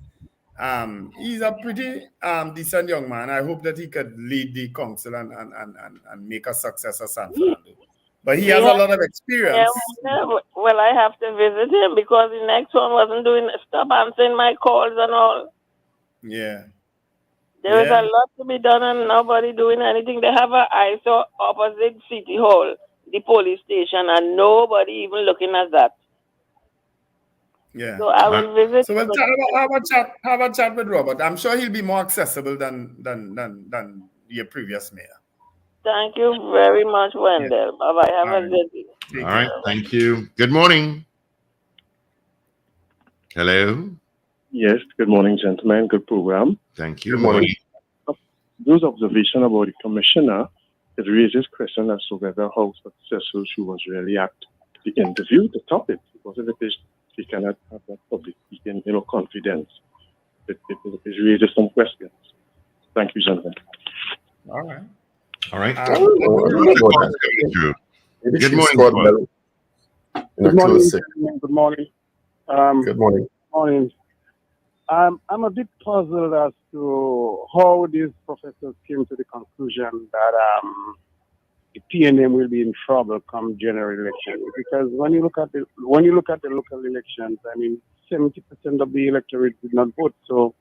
He's a pretty decent young man. I hope that he could lead the council and make a success of San Fernando. But he has a lot of experience. Well, I have to visit him because the next one wasn't stop answering my calls and all. Yeah. There is a lot to be done and nobody doing anything. They have an ISO opposite City Hall, the police station, and nobody even looking at that. Yeah. So I will visit. So have a chat with Robert. I'm sure he'll be more accessible than your previous mayor. Thank you very much, Wendell. Yeah. Bye-bye. Have a good day. All right. Thank you. Good morning. Hello. Yes, good morning, gentlemen. Good program. Thank you. Good morning. Those observations about the commissioner, it raises question as to whether how successful she was really at the interview, the topic, because if it is, she cannot have that public speaking, confidence. It raises some questions. Thank you, gentlemen. All right. All right. Good morning. Good morning. Good morning. Good morning. Morning. I'm a bit puzzled as to how these professors came to the conclusion that the PNM will be in trouble come general election. Because when you look at the local elections, 70% of the electorate did not vote. So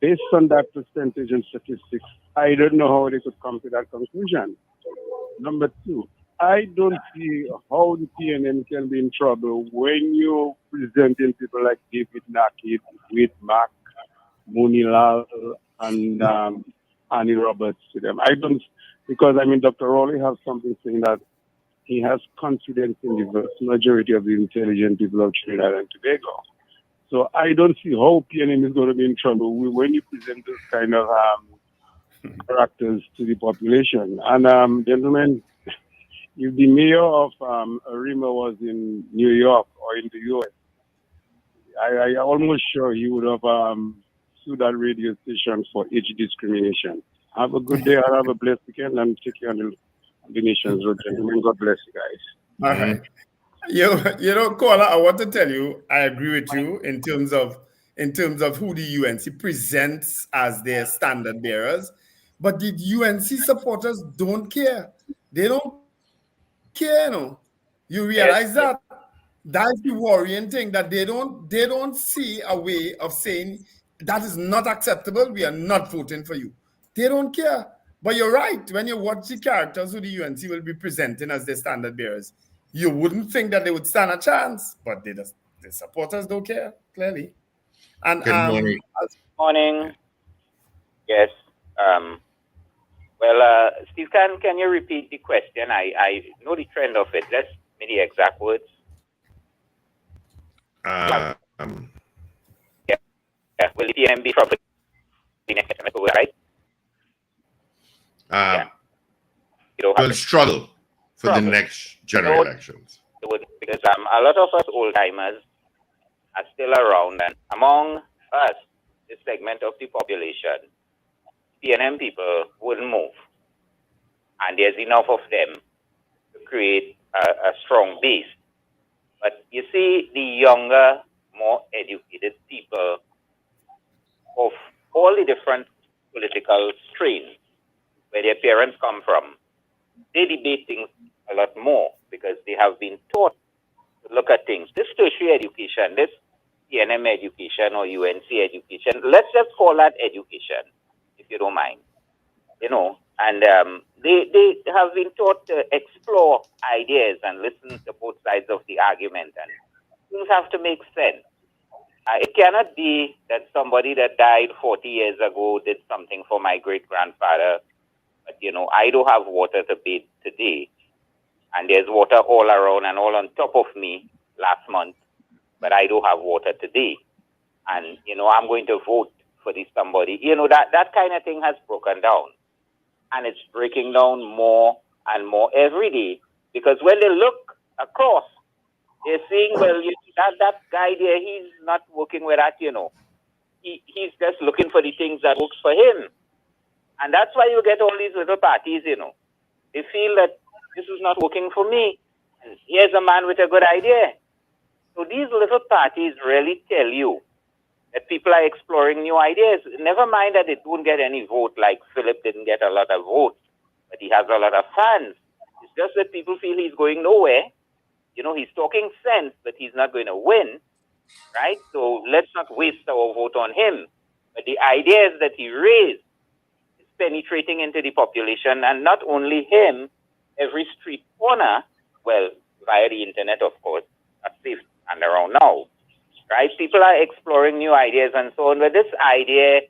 based on that percentage and statistics, I don't know how they could come to that conclusion. Number two, I don't see how the PNM can be in trouble when you presenting people like David Nakid, Wade Mack, Munilal, and Annie Roberts to them. Because Dr. Rowley has something saying that he has confidence in the vast majority of the intelligent people of Trinidad and Tobago. So I don't see how PNM is going to be in trouble when you present those kind of characters to the population. And gentlemen, if the mayor of Arima was in New York or in the US, I almost sure he would have sued that radio station for age discrimination. Have a good day and have a blessed weekend and take care of the nation's road, gentlemen. God bless you guys. All right. Koala, I want to tell you, I agree with you in terms of who the UNC presents as their standard bearers, but the UNC supporters don't care. They don't care, no. You realize that? That's the worrying thing, that they don't see a way of saying that is not acceptable. We are not voting for you. They don't care. But you're right. When you watch the characters who the UNC will be presenting as their standard bearers, you wouldn't think that they would stand a chance. But the supporters don't care, clearly. And good morning. Morning. Yes. Steve, can you repeat the question? I know the trend of it. Let's me the exact words. Yeah. Will the PNM be trouble the next economic right? Will struggle for the next general elections. Because a lot of us old timers are still around, and among us, this segment of the population, PNM people wouldn't move. And there's enough of them to create a strong base. But you see, the younger, more educated people of all the different political strains, where their parents come from, they debate things a lot more because they have been taught to look at things. This tertiary education, this PNM education or UNC education, let's just call that education, if you don't mind. And they have been taught to explore ideas and listen to both sides of the argument, and things have to make sense. It cannot be that somebody that died 40 years ago did something for my great-grandfather, but, I don't have water to bathe today, and there's water all around and all on top of me last month, but I don't have water today. And, I'm going to vote for this somebody. That kind of thing has broken down. And it's breaking down more and more every day. Because when they look across, they're saying, well, that guy there, he's not working with that, He's just looking for the things that works for him. And that's why you get all these little parties, They feel that this is not working for me. And here's a man with a good idea. So these little parties really tell you that people are exploring new ideas. Never mind that it won't get any vote, like Philip didn't get a lot of votes, but he has a lot of fans. It's just that people feel he's going nowhere. He's talking sense, but he's not going to win, right? So let's not waste our vote on him. But the ideas that he raised is penetrating into the population, and not only him, every street corner, well, via the internet, of course, that's safe and around now. Right? People are exploring new ideas and so on. But this idea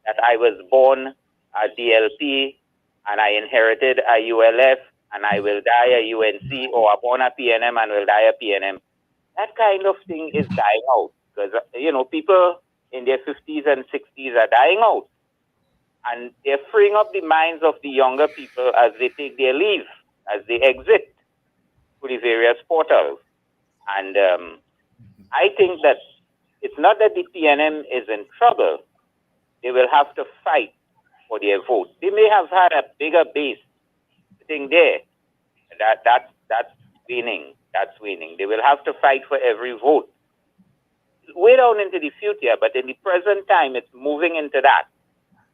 that I was born a DLP and I inherited a ULF and I will die a UNC, or I'm born a PNM and will die a PNM, that kind of thing is dying out. Because, people in their 50s and 60s are dying out. And they're freeing up the minds of the younger people as they take their leave, as they exit through the various portals. And I think that it's not that the PNM is in trouble. They will have to fight for their vote. They may have had a bigger base sitting there. That's winning. That's winning. They will have to fight for every vote. Way down into the future, but in the present time, it's moving into that,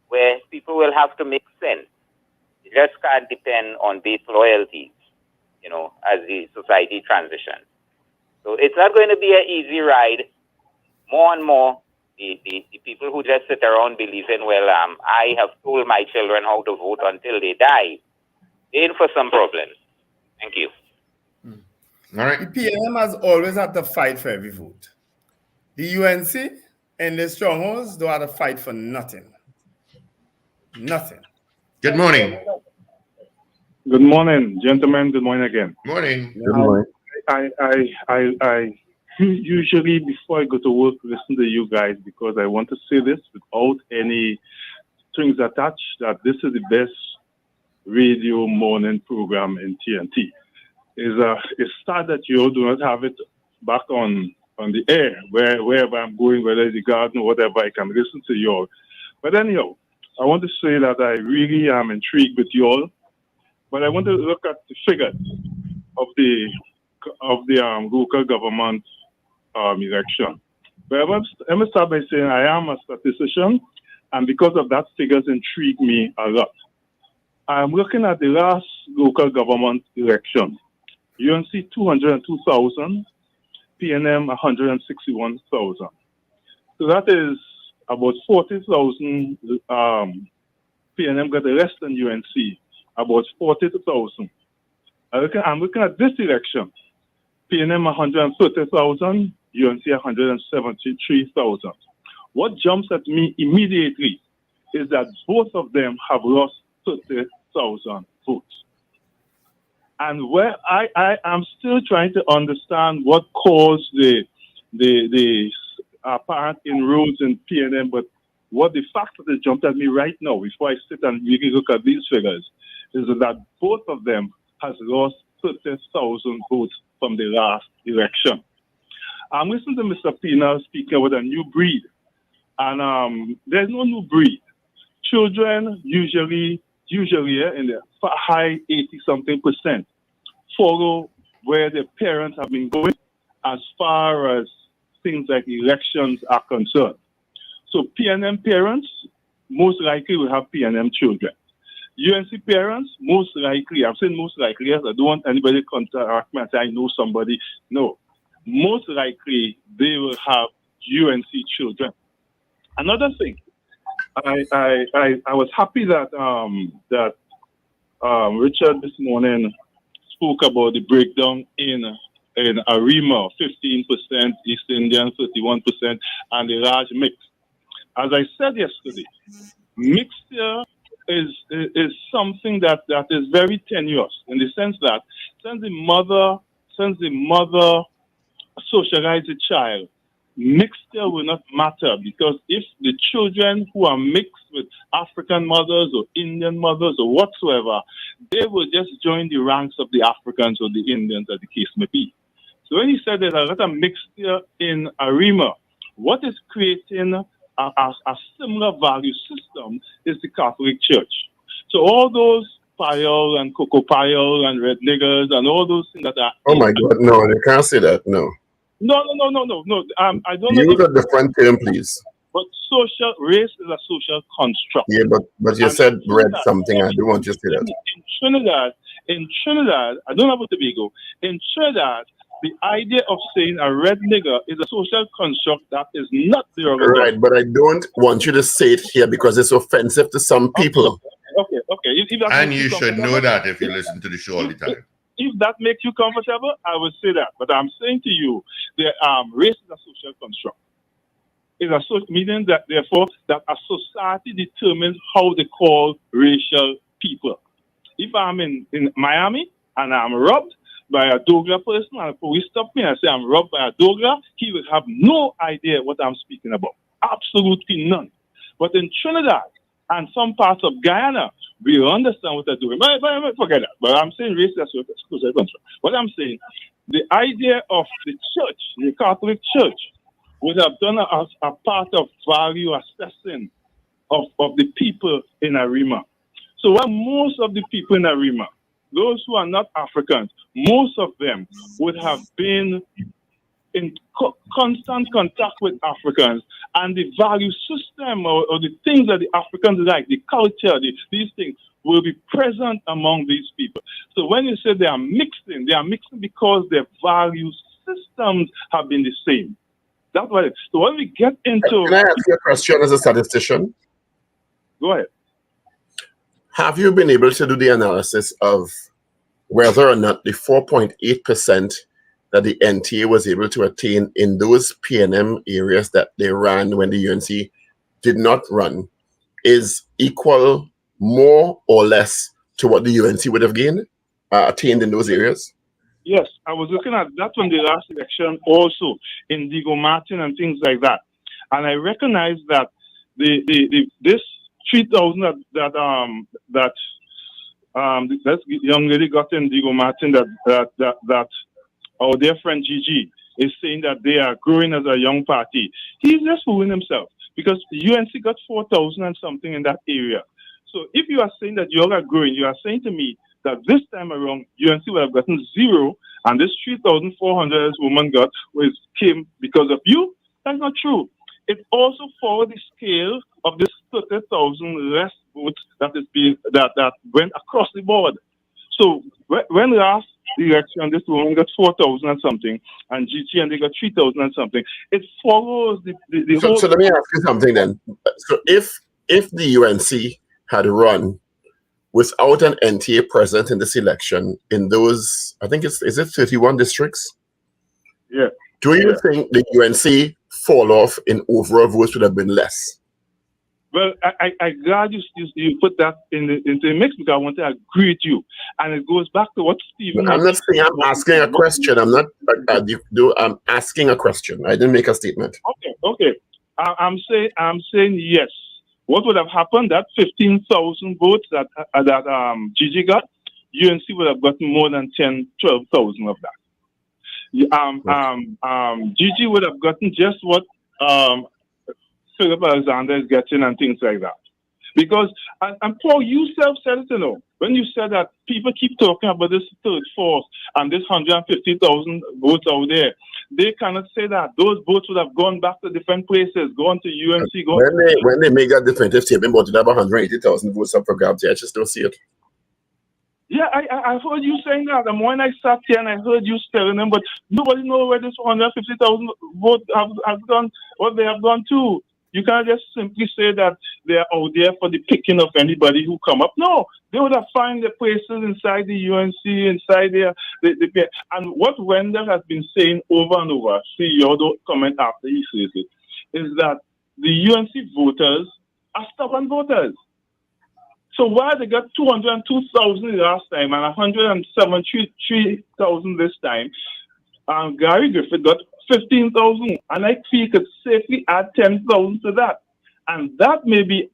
where people will have to make sense. It just can't depend on base loyalties, as the society transitions. So it's not going to be an easy ride. More and more, the people who just sit around believing, well, I have told my children how to vote until they die, they're in for some problems. Thank you. All right. The PNM has always had to fight for every vote. The UNC and the strongholds don't have to fight for nothing. Nothing. Good morning. Good morning, gentlemen. Good morning again. Morning. Good morning. I usually, before I go to work, listen to you guys because I want to say this without any strings attached, that this is the best radio morning program in TNT. It's sad that you do not have it back on the air, wherever I'm going, whether it's the garden or whatever, I can listen to you all. But anyhow, I want to say that I really am intrigued with you all, but I want to look at the figures of the local government election. But let me start by saying I am a statistician, and because of that, figures intrigue me a lot. I'm looking at the last local government election. UNC 202,000, PNM 161,000. So that is about 40,000. PNM got less than UNC, about 40,000. I'm looking at this election. PNM 130,000, UNC 173,000. What jumps at me immediately is that both of them have lost 30,000 votes. And where I am still trying to understand what caused the apparent inroads in PNM, but what the fact that it jumped at me right now, before I sit and really look at these figures, is that both of them has lost 30,000 votes from the last election. I'm listening to Mr. Pina speaking about a new breed, and there's no new breed. Children usually in the high 80-something% follow where their parents have been going as far as things like elections are concerned. So PNM parents most likely will have PNM children. UNC parents, most likely, I'm saying most likely, yes, I don't want anybody to contact me and say I know somebody. No. Most likely, they will have UNC children. Another thing, I was happy that Richard this morning spoke about the breakdown in Arima, 15% East Indian, 31%, and the large mix. As I said yesterday, mixture is something that is very tenuous in the sense that since the mother socialize the child, mixture will not matter, because if the children who are mixed with African mothers or Indian mothers or whatsoever, they will just join the ranks of the Africans or the Indians, as the case may be. So when he said there's a lot of mixture in Arima, what is creating a similar value system is the Catholic Church. So all those Payol and Coco Payol and Red Niggers and all those things that are... Oh my God, no, they can't say that, no. No. I don't know. Use a different term, please. But race is a social construct. Yeah, but you said red something. I don't want you to say that. In Trinidad, I don't know about Tobago. In Trinidad, the idea of saying a red nigger is a social construct that is not derogatory. Right, but I don't want you to say it here because it's offensive to some people. Okay. And you should know that if you listen to the show all the time. If that makes you comfortable, I would say that. But I'm saying to you, the race is a social construct. It's a social, meaning that therefore that a society determines how they call racial people. If I'm in Miami and I'm robbed by a Dogra person and the police stop me and say I'm robbed by a Dogra, he will have no idea what I'm speaking about. Absolutely none. But in Trinidad and some parts of Guyana, we understand what they're doing. But forget that. But I'm saying race is a social construct. What I'm saying, the idea of the church, the Catholic Church, would have done a part of value assessing of the people in Arima. So when most of the people in Arima, those who are not Africans, most of them would have been in constant contact with Africans, and the value system or the things that the Africans like, the culture, these things will be present among these people. So when you say they are mixing because their value systems have been the same. That's what it is. So when we get into... Can I ask you a question as a statistician? Go ahead. Have you been able to do the analysis of whether or not the 4.8% that the NTA was able to attain in those PNM areas that they ran when the UNC did not run is equal more or less to what the UNC would have attained in those areas? Yes, I was looking at that on the last election also in Diego Martin and things like that. And I recognize that this 3,000 that young lady got in Diego Martin that our dear friend Gigi is saying that they are growing as a young party. He's just fooling himself because the UNC got 4,000 and something in that area. So if you are saying that you all are growing, you are saying to me that this time around UNC would have gotten 0 and this 3,400 this woman got came because of you. That's not true. It also followed the scale of this 30,000 less votes that went across the board. So when last election this woman got 4,000 and something, and GT and they got 3,000 and something, it follows the whole. So let me ask you something then. So if the UNC had run without an NTA present in this election in those, I think is it 31 districts? Yeah. Do you think the UNC fall off in overall votes would have been less? Well, I'm glad you put that into the mix because I want to agree with you. And it goes back to what Stephen... I'm not saying I'm asking a question. I'm asking a question. I didn't make a statement. Okay. I'm saying yes. What would have happened? That 15,000 votes that Gigi got, UNC would have gotten more than 12,000 of that. Gigi would have gotten just what Philip Alexander is getting and things like that. Because, and Paul, you said it, when you said that people keep talking about this third force and this 150,000 votes out there, they cannot say that. Those votes would have gone back to different places, gone to UNC. When they make that definitive statement, but it have 180,000 votes up for grabs, I just don't see it. Yeah, I heard you saying that. And when I sat here and I heard you telling them, but nobody knows where this 150,000 votes have gone, what they have gone to. You can't just simply say that they are out there for the picking of anybody who come up. No, they would have found the places inside the UNC, inside there. And what Wendell has been saying over and over, see, you don't comment after he says it, is that the UNC voters are stubborn voters. So while they got 202,000 last time and 173,000 this time, Gary Griffith got 15,000, and I feel could safely add 10,000 to that, and that may be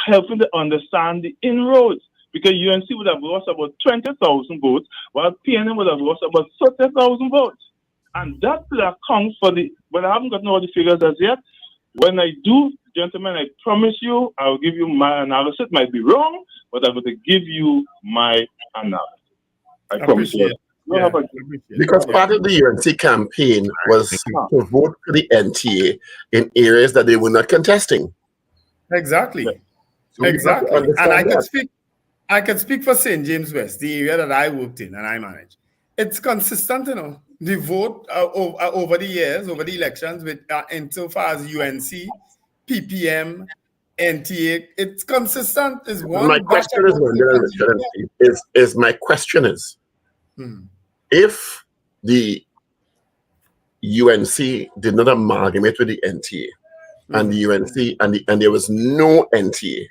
helping to understand the inroads, because UNC would have lost about 20,000 votes, while PNM would have lost about 30,000 votes, and that will account for the. But I haven't gotten all the figures as yet. When I do, gentlemen, I promise you, I'll give you my analysis. It might be wrong, but I'm going to give you my analysis. I promise you. Yeah. Because part of the UNC campaign was to vote for the NTA in areas that they were not contesting. Exactly. So exactly. And I can speak for St. James West, the area that I worked in and I managed. It's consistent, you know. The vote over the years, over the elections, with insofar as UNC, PPM, NTA, it's consistent. Is one. My question is, if the UNC did not amalgamate with the NTA, and the UNC and there was no NTA,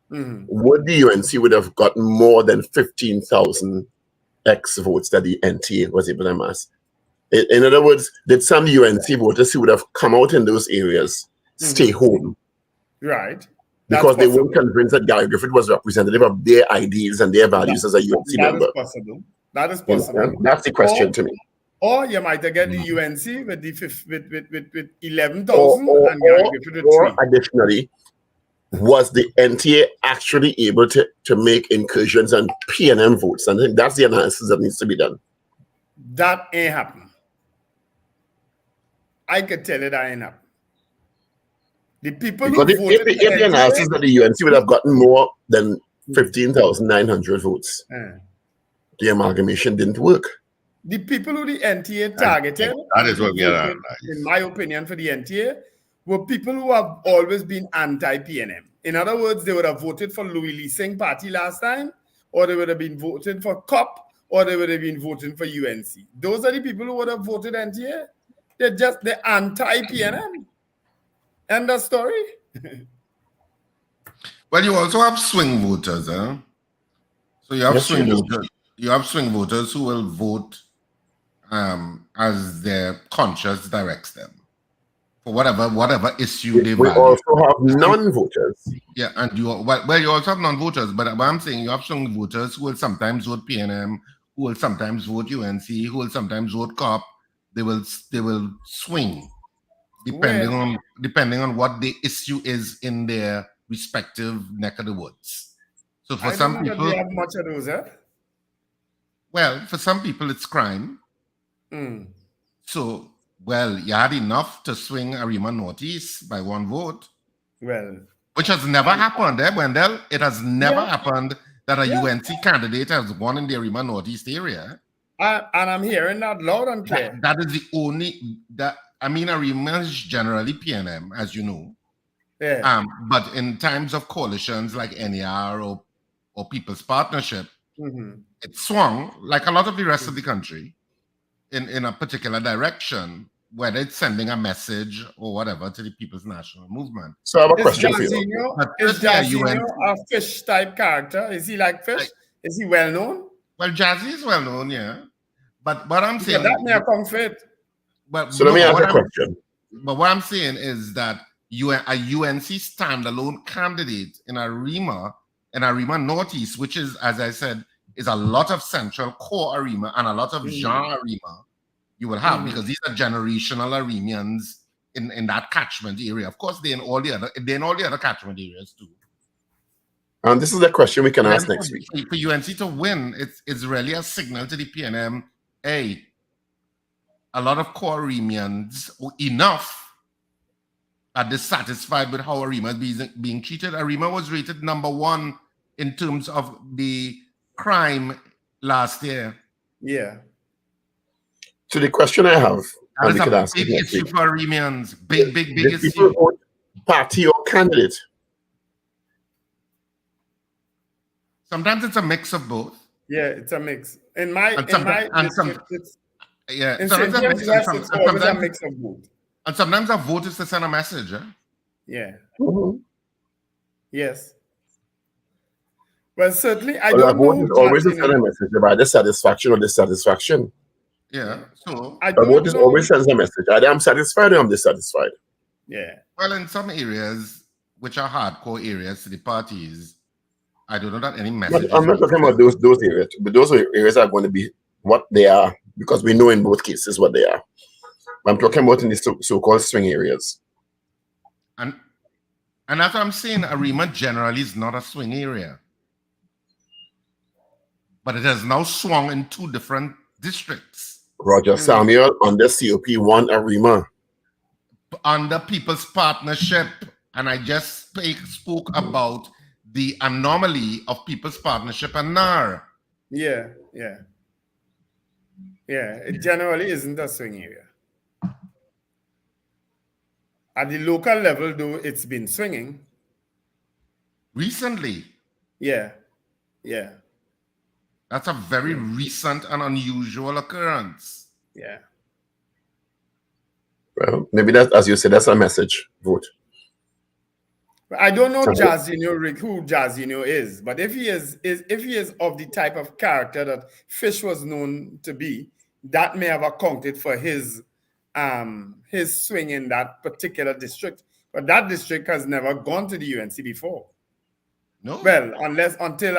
would the UNC would have gotten more than 15,000 X votes that the NTA was able to amass? In other words, did some UNC voters who would have come out in those areas stay home? Right. Because they weren't convinced that Gary Griffith was representative of their ideals and their values as a UNC member. That is possible. That is possible. That's the question to me. Or you might get the UNC with 11,000 and Gary Griffith with 3. Additionally, was the NTA actually able to make incursions on PNM votes? And I think that's the analysis that needs to be done. That ain't happened. I could tell you that ain't happened. The people who voted if the analysis that the UNC would have gotten more than 15,900 votes, the amalgamation didn't work. The people who the NTA targeted, that is what we are, in my opinion, for the NTA, were people who have always been anti-PNM. In other words, they would have voted for Louis Lee Singh party last time, or they would have been voting for COP, or they would have been voting for UNC. Those are the people who would have voted NTA. They're anti-PNM. End of story. Well, you also have swing voters, huh? So you have swing voters. You have swing voters who will vote as their conscience directs them for whatever issue they value. We also have non-voters. Yeah, and you also have non-voters, but I'm saying you have swing voters who will sometimes vote PNM, who will sometimes vote UNC, who will sometimes vote COP. They will swing depending on what the issue is in their respective neck of the woods. So for some people, they have much of those, eh? Well, for some people it's crime. So, you had enough to swing Arima Northeast by 1 vote. Well, which has never happened, Wendell? It has never happened that a UNC candidate has won in the Arima Northeast area. And I'm hearing that loud and clear. That is the only Arima is generally PNM, as you know. Yeah. But in times of coalitions like NER or People's Partnership, it swung like a lot of the rest of the country in a particular direction, whether it's sending a message or whatever to the People's National Movement. So I have a question for you. Is Jazzinho a fish type character? Is he like fish? Is he well known? Well, Jazzy is well known, yeah. But what I'm saying, that may come fit. So let me ask a question. But what I'm saying is that a UNC standalone candidate in Arima Northeast, which is, as I said, is a lot of central core Arima and a lot of Jean Arima you will have, because these are generational Arimians in that catchment area. Of course, they're in all the other catchment areas too. And this is the question we can ask next week. For UNC to win, it's really a signal to the PNM, hey, a lot of core Arimians, enough, are dissatisfied with how Arima is being treated. Arima was rated #1 in terms of the crime last year. Yeah. So the question I have, That and is we could a ask big it next issue week. for Arimians. Big Did issue. people vote party or candidate? Sometimes it's a mix of both. Yeah, it's a mix. In my district, it's Yeah, in sometimes St. a James mix, West, it's always a sometimes, mix of both. and sometimes a vote is to send a message. Eh? Yeah. Mm-hmm. Yes. Well, certainly, I Well, a don't know vote who is always a Jazzy send a message about dissatisfaction or dissatisfaction. Yeah. So I A don't vote is know. always sends a message. Either I'm satisfied or I'm dissatisfied. Yeah. Well, in some areas, which are hardcore areas to the parties, I don't know that any message. I'm not talking about those areas, but those areas are going to be what they are because we know in both cases what they are. I'm talking about in the so-called swing areas. And that's what I'm saying. Arima generally is not a swing area, but it has now swung in 2 different districts. Roger Samuel under COP1 Arima. Under People's Partnership, and I just spoke about the anomaly of People's Partnership and NAR. Yeah. It generally isn't a swing area. At the local level, though, it's been swinging. Recently. Yeah. That's a very recent and unusual occurrence. Yeah. Well, maybe that, as you said, that's a message vote. I don't know Jazinho, Rick, who Jazinho is, but if he is of the type of character that Fish was known to be, that may have accounted for his swing in that particular district. But that district has never gone to the UNC before. No. Well, until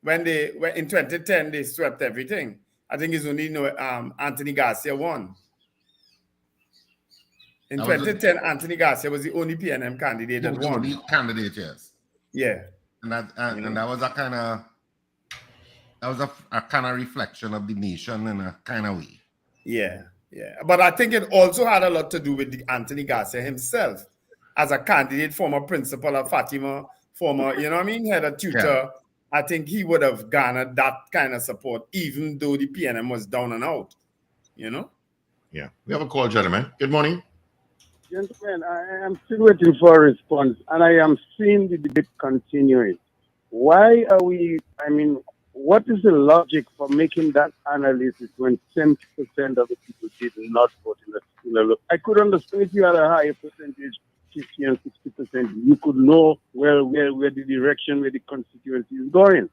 when in 2010 they swept everything. I think it's only Anthony Garcia won. In 2010, Anthony Garcia was the only PNM candidate that won. The only candidate, yes. Yeah. And that was a kind of reflection of the nation in a kind of way. Yeah. But I think it also had a lot to do with Anthony Garcia himself as a candidate, former principal of Fatima, former, head of tutor. Yeah. I think he would have garnered that kind of support, even though the PNM was down and out. Yeah. We have a call, gentlemen. Good morning. Gentlemen, I am still waiting for a response, and I am seeing the debate continuing. Why are we, what is the logic for making that analysis when 10% of the people did not vote in the I could understand if you had a higher percentage, 50 and 60%, you could know where the direction, where the constituency is going.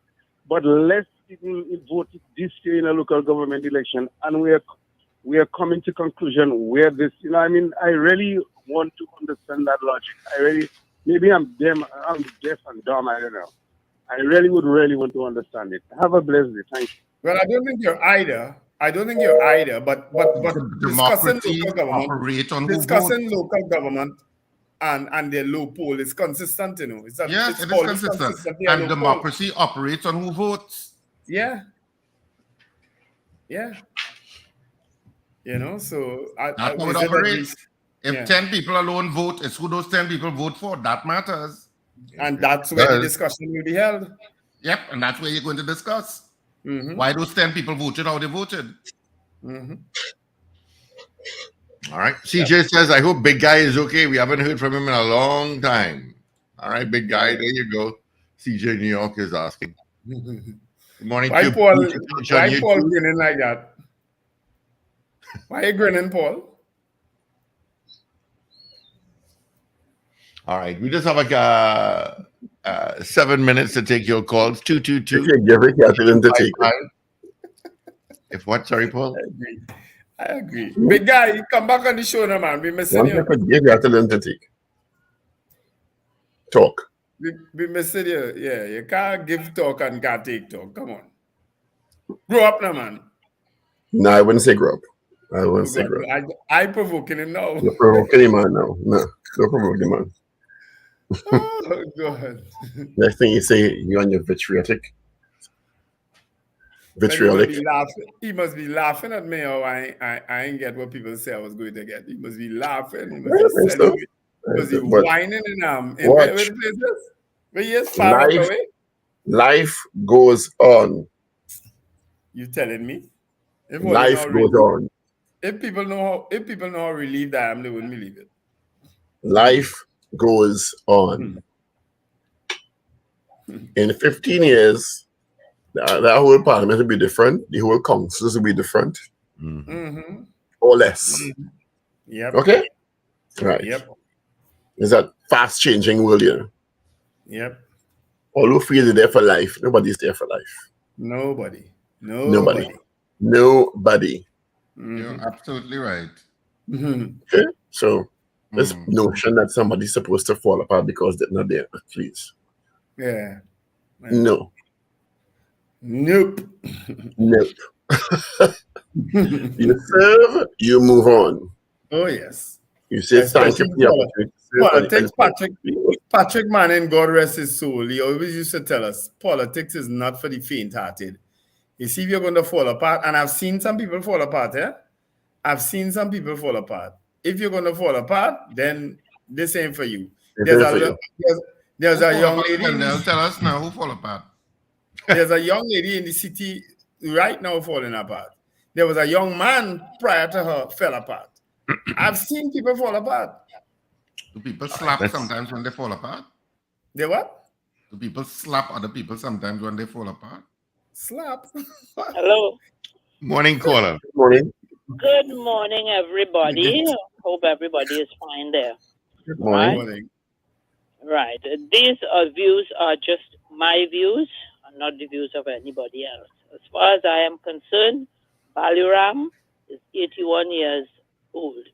But less people voted this year in a local government election, and we are coming to conclusion where this, I really want to understand that logic. Maybe I'm deaf and dumb, I don't know. I really would want to understand it. Have a blessed day. Thank you. Well, I don't think you're either, but discussing local government and their low poll is consistent, It's consistent. And democracy operates on who votes. Yeah. So that's how it operates. If 10 people alone vote, it's who those 10 people vote for. That matters. And that's where the discussion will be held. Yep, and that's where you're going to discuss. Mm-hmm. Why those 10 people voted how they voted. Mm-hmm. All right. CJ says, I hope Big Guy is okay. We haven't heard from him in a long time. All right, Big Guy, there you go. CJ New York is asking. Good morning. Why Paul grinning like that? Why are you grinning, Paul? All right. We just have like 7 minutes to take your calls. 222. If what? Sorry, Paul? I agree. Big Guy, come back on the show now, man. We missing you. You have to learn to take. Talk. We missing you. Yeah, you can't give talk and can't take talk. Come on. Grow up now, man. No, I wouldn't say grow up. I wouldn't say grow up. I provoking him now. You're provoking him man now. No, don't provoke him man. Oh, God. Next thing you say, you're on your vitriolic Vitriolic. He must be laughing at me, or I ain't get what people say I was going to get. He must be laughing. He must be selling. He must be whining in where the place is? Where he is? Far away? Life goes on. You telling me? Life goes on. If people know how relieved I am, they wouldn't believe it. Life goes on. In 15 years, that whole parliament will be different. The whole councils will be different. Or less. Yep. Okay? Right. Yep. It's a fast changing world here. Yep. All who feel they're there for life, nobody's there for life. Nobody. You're absolutely right. Okay? So this notion that somebody's supposed to fall apart because they're not there, please. Yeah. No. Nope. You serve, you move on. Oh, yes. You say thank you for the opportunity. Politics, Patrick Manning, God rest his soul, he always used to tell us, politics is not for the faint-hearted. You see, if you're going to fall apart, and I've seen some people fall apart, I've seen some people fall apart. If you're going to fall apart, then this ain't for you. There's a young lady. They'll tell us now who fall apart. There's a young lady in the city right now falling apart. There was a young man prior to her fell apart. I've seen people fall apart. Do people slap sometimes when they fall apart? They what? Do people slap other people sometimes when they fall apart? Slap? Hello. Morning, caller. Good morning. Good morning, everybody. Hope everybody is fine there. Good morning. Right. These views are just my views and not the views of anybody else. As far as I am concerned, Balaram is 81 years old.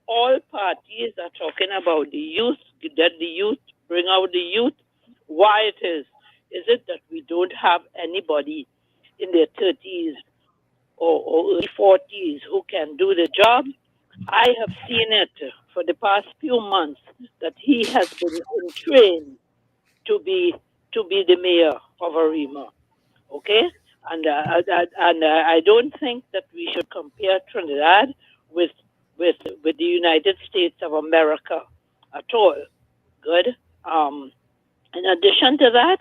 All parties are talking about the youth, that the youth, bring out the youth. Why it is? Is it that we don't have anybody in their 30s or early 40s who can do the job? I have seen it for the past few months that he has been trained to be the mayor of Arima. Okay? And I don't think that we should compare Trinidad with the United States of America at all. Good. In addition to that,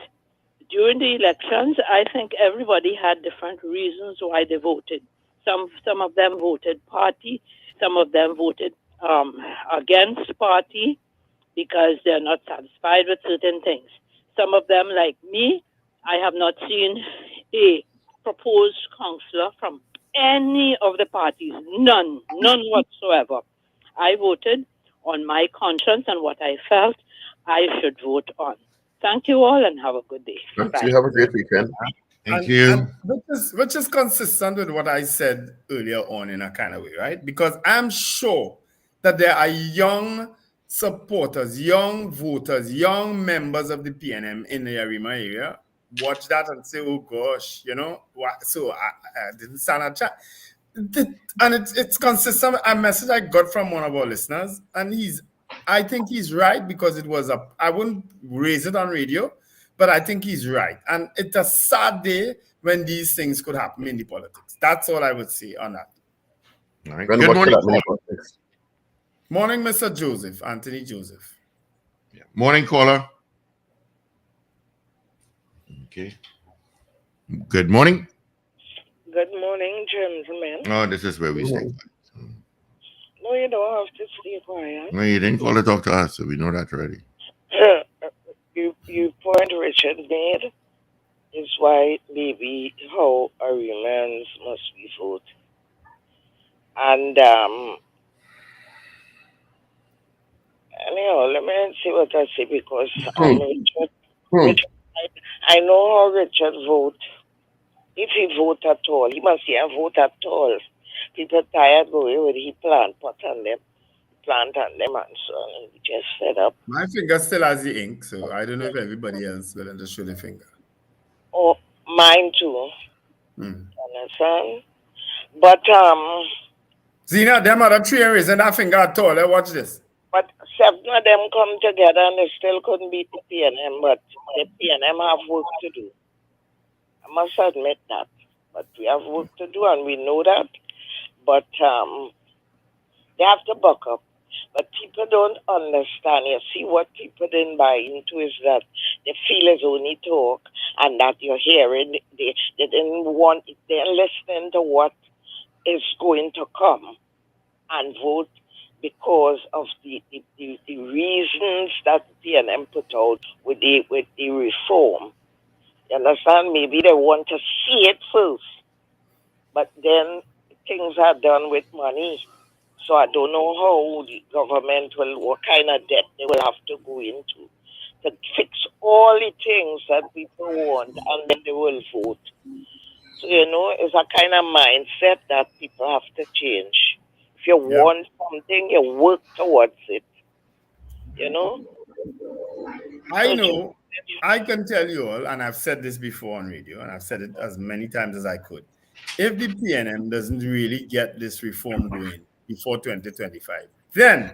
during the elections, I think everybody had different reasons why they voted. Some of them voted party, some of them voted against party because they're not satisfied with certain things. Some of them, like me, I have not seen a proposed councillor from any of the parties, none whatsoever. I voted on my conscience and what I felt I should vote on. Thank you all and have a good day. Bye. You have a great weekend. Thank you. Which is consistent with what I said earlier on in a kind of way, right? Because I'm sure that there are young supporters, young voters, young members of the PNM in the Arima area watch that and say, oh gosh, so I didn't stand a chance. And it's consistent. A message I got from one of our listeners, and I think he's right because I wouldn't raise it on radio, but I think he's right. And it's a sad day when these things could happen in the politics. That's all I would say on that. All right. Good morning. Morning, Mr. Joseph, Anthony Joseph. Yeah. Morning, caller. Okay. Good morning. Good morning, gentlemen. Oh, this is where we stay. No, you don't have to stay quiet. No, you didn't call to talk to us, so we know that already. You point Richard made is why maybe how Arimans must be voted. And anyhow, let me see what I say because Richard, I know how Richard vote. If he vote at all, he must vote at all. People tired going with he plant on them, and so on. We just fed up. My finger still has the ink, so I don't know if everybody else will just show the finger. Oh, mine too. Understand? But Zena, them other three ain't raising that finger at all. Watch this. But 7 of them come together and they still couldn't beat the PNM, but the PNM have work to do. I must admit that. But we have work to do, and we know that. But they have to buck up. But people don't understand. You see, what people didn't buy into is that they feel it's only talk, and that you're hearing. They didn't want. They're listening to what is going to come and vote because of the reasons that PNM put out with the reform. You understand? Maybe they want to see it first, but then things are done with money. So I don't know how the government what kind of debt they will have to go into to fix all the things that people want, and then they will vote. So, it's a kind of mindset that people have to change. If you want something, you work towards it. I know, I can tell you all, and I've said this before on radio, and I've said it as many times as I could. If the PNM doesn't really get this reform going before 2025, then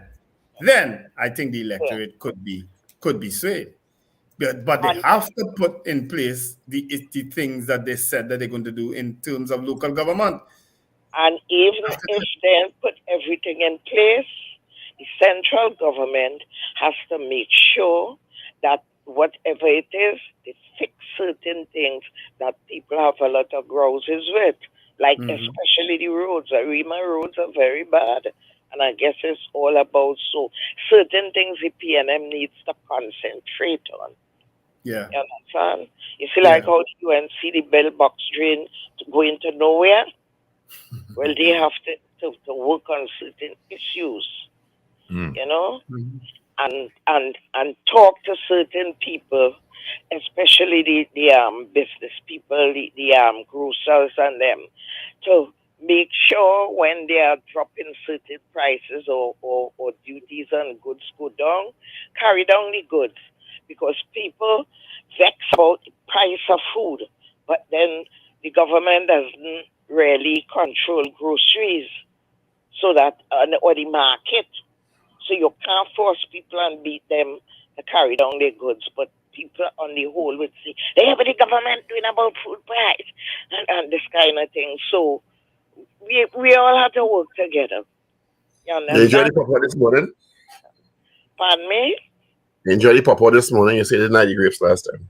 I think the electorate could be swayed. But they have to put in place the things that they said that they're going to do in terms of local government. And even if they put everything in place, the central government has to make sure that whatever it is, they fix certain things that people have a lot of grouses with. Like especially the roads. Arima roads are very bad. And I guess it's all about certain things the PNM needs to concentrate on. Yeah. You understand? You see, like how the UNC, the bell box drain go into nowhere? Well, they have to work on certain issues, and talk to certain people, especially the business people, the grocers and them, to make sure when they are dropping certain prices or duties on goods go down, carry down the goods. Because people vex about the price of food, but then the government doesn't really control groceries so that or the market. So you can't force people and beat them to carry down their goods, but people on the whole would say, hey, but the government doing about food price and this kind of thing. So we all have to work together. You enjoy the papa this morning? Pardon me? You enjoy the papa this morning? You said you didn't like the grapes last time.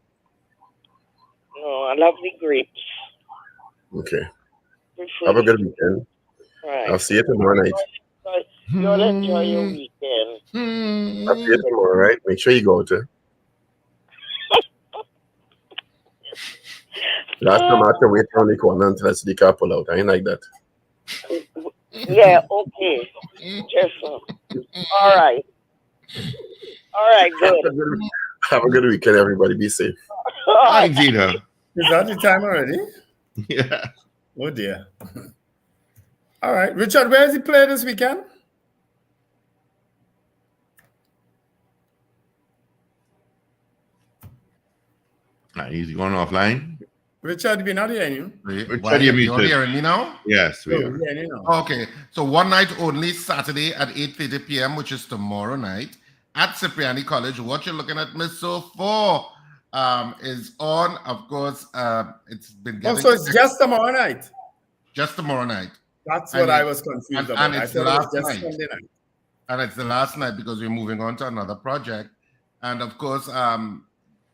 No, I love the grapes. Okay. Have a good weekend. Right. I'll see you tomorrow night. You'll enjoy your weekend. I'll see you tomorrow, right? Make sure you go out there. Last time I had to wait around the corner until I see the car pull out. I ain't like that. Yeah, okay. Just all right. All right, good. Have a good weekend, everybody. Be safe. Hi, Gina. Is that the time already? Yeah. Oh, dear. All right. Richard, where is he playing this weekend? He's going offline. Richard, we're not hearing you. Richard, you're muted. hearing me now? Yes, we are. We're hearing you now. Okay, so one night only, Saturday at 8:30 p.m., which is tomorrow night, at Cipriani College. What you're looking at, Miss So4, is on. Of course, it's been getting... so it's just tomorrow night? Just tomorrow night. That's what I was confused about. And it's I thought last it was just night. Sunday night. And it's the last night because we're moving on to another project. And of course,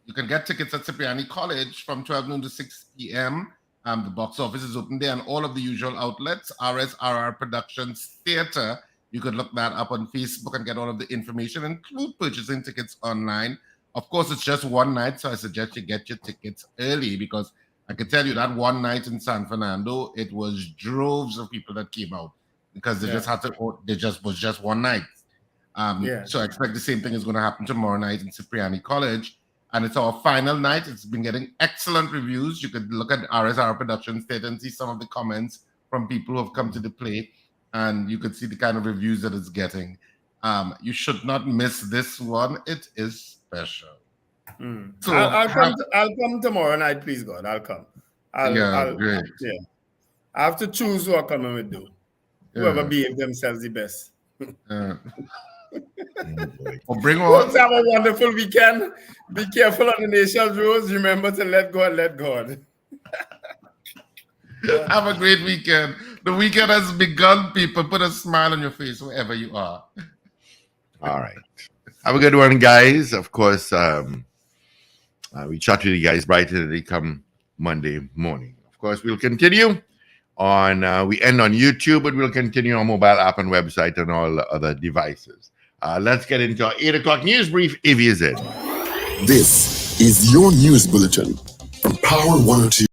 you can get tickets at Cipriani College from 12 noon to 6 p.m. The box office is open there and all of the usual outlets, RSRR Productions Theater. You could look that up on Facebook and get all of the information, include purchasing tickets online. Of course, it's just one night, so I suggest you get your tickets early because I can tell you that one night in San Fernando, it was droves of people that came out because they just had to, was just one night. So I expect the same thing is going to happen tomorrow night in Cipriani College. And it's our final night. It's been getting excellent reviews. You could look at RSR Productions Theater and see some of the comments from people who have come to the play. And you could see the kind of reviews that it's getting. You should not miss this one. It is special. So I'll come tomorrow night, please, God. I'll come. Great. Yeah. I have to choose who I'm coming with, though. Whoever behave themselves the best. Bring Folks, have a wonderful weekend. Be careful on the national roads. Remember to let go and let God. Have a great weekend. The weekend has begun, people. Put a smile on your face wherever you are. All right. Have a good one, guys. Of course, we chat with you guys bright and early come Monday morning. Of course, we'll continue on, we end on YouTube, but we'll continue on mobile app and website and all other devices. Let's get into our 8 o'clock news brief, if he is in. This is your news bulletin from Power 102.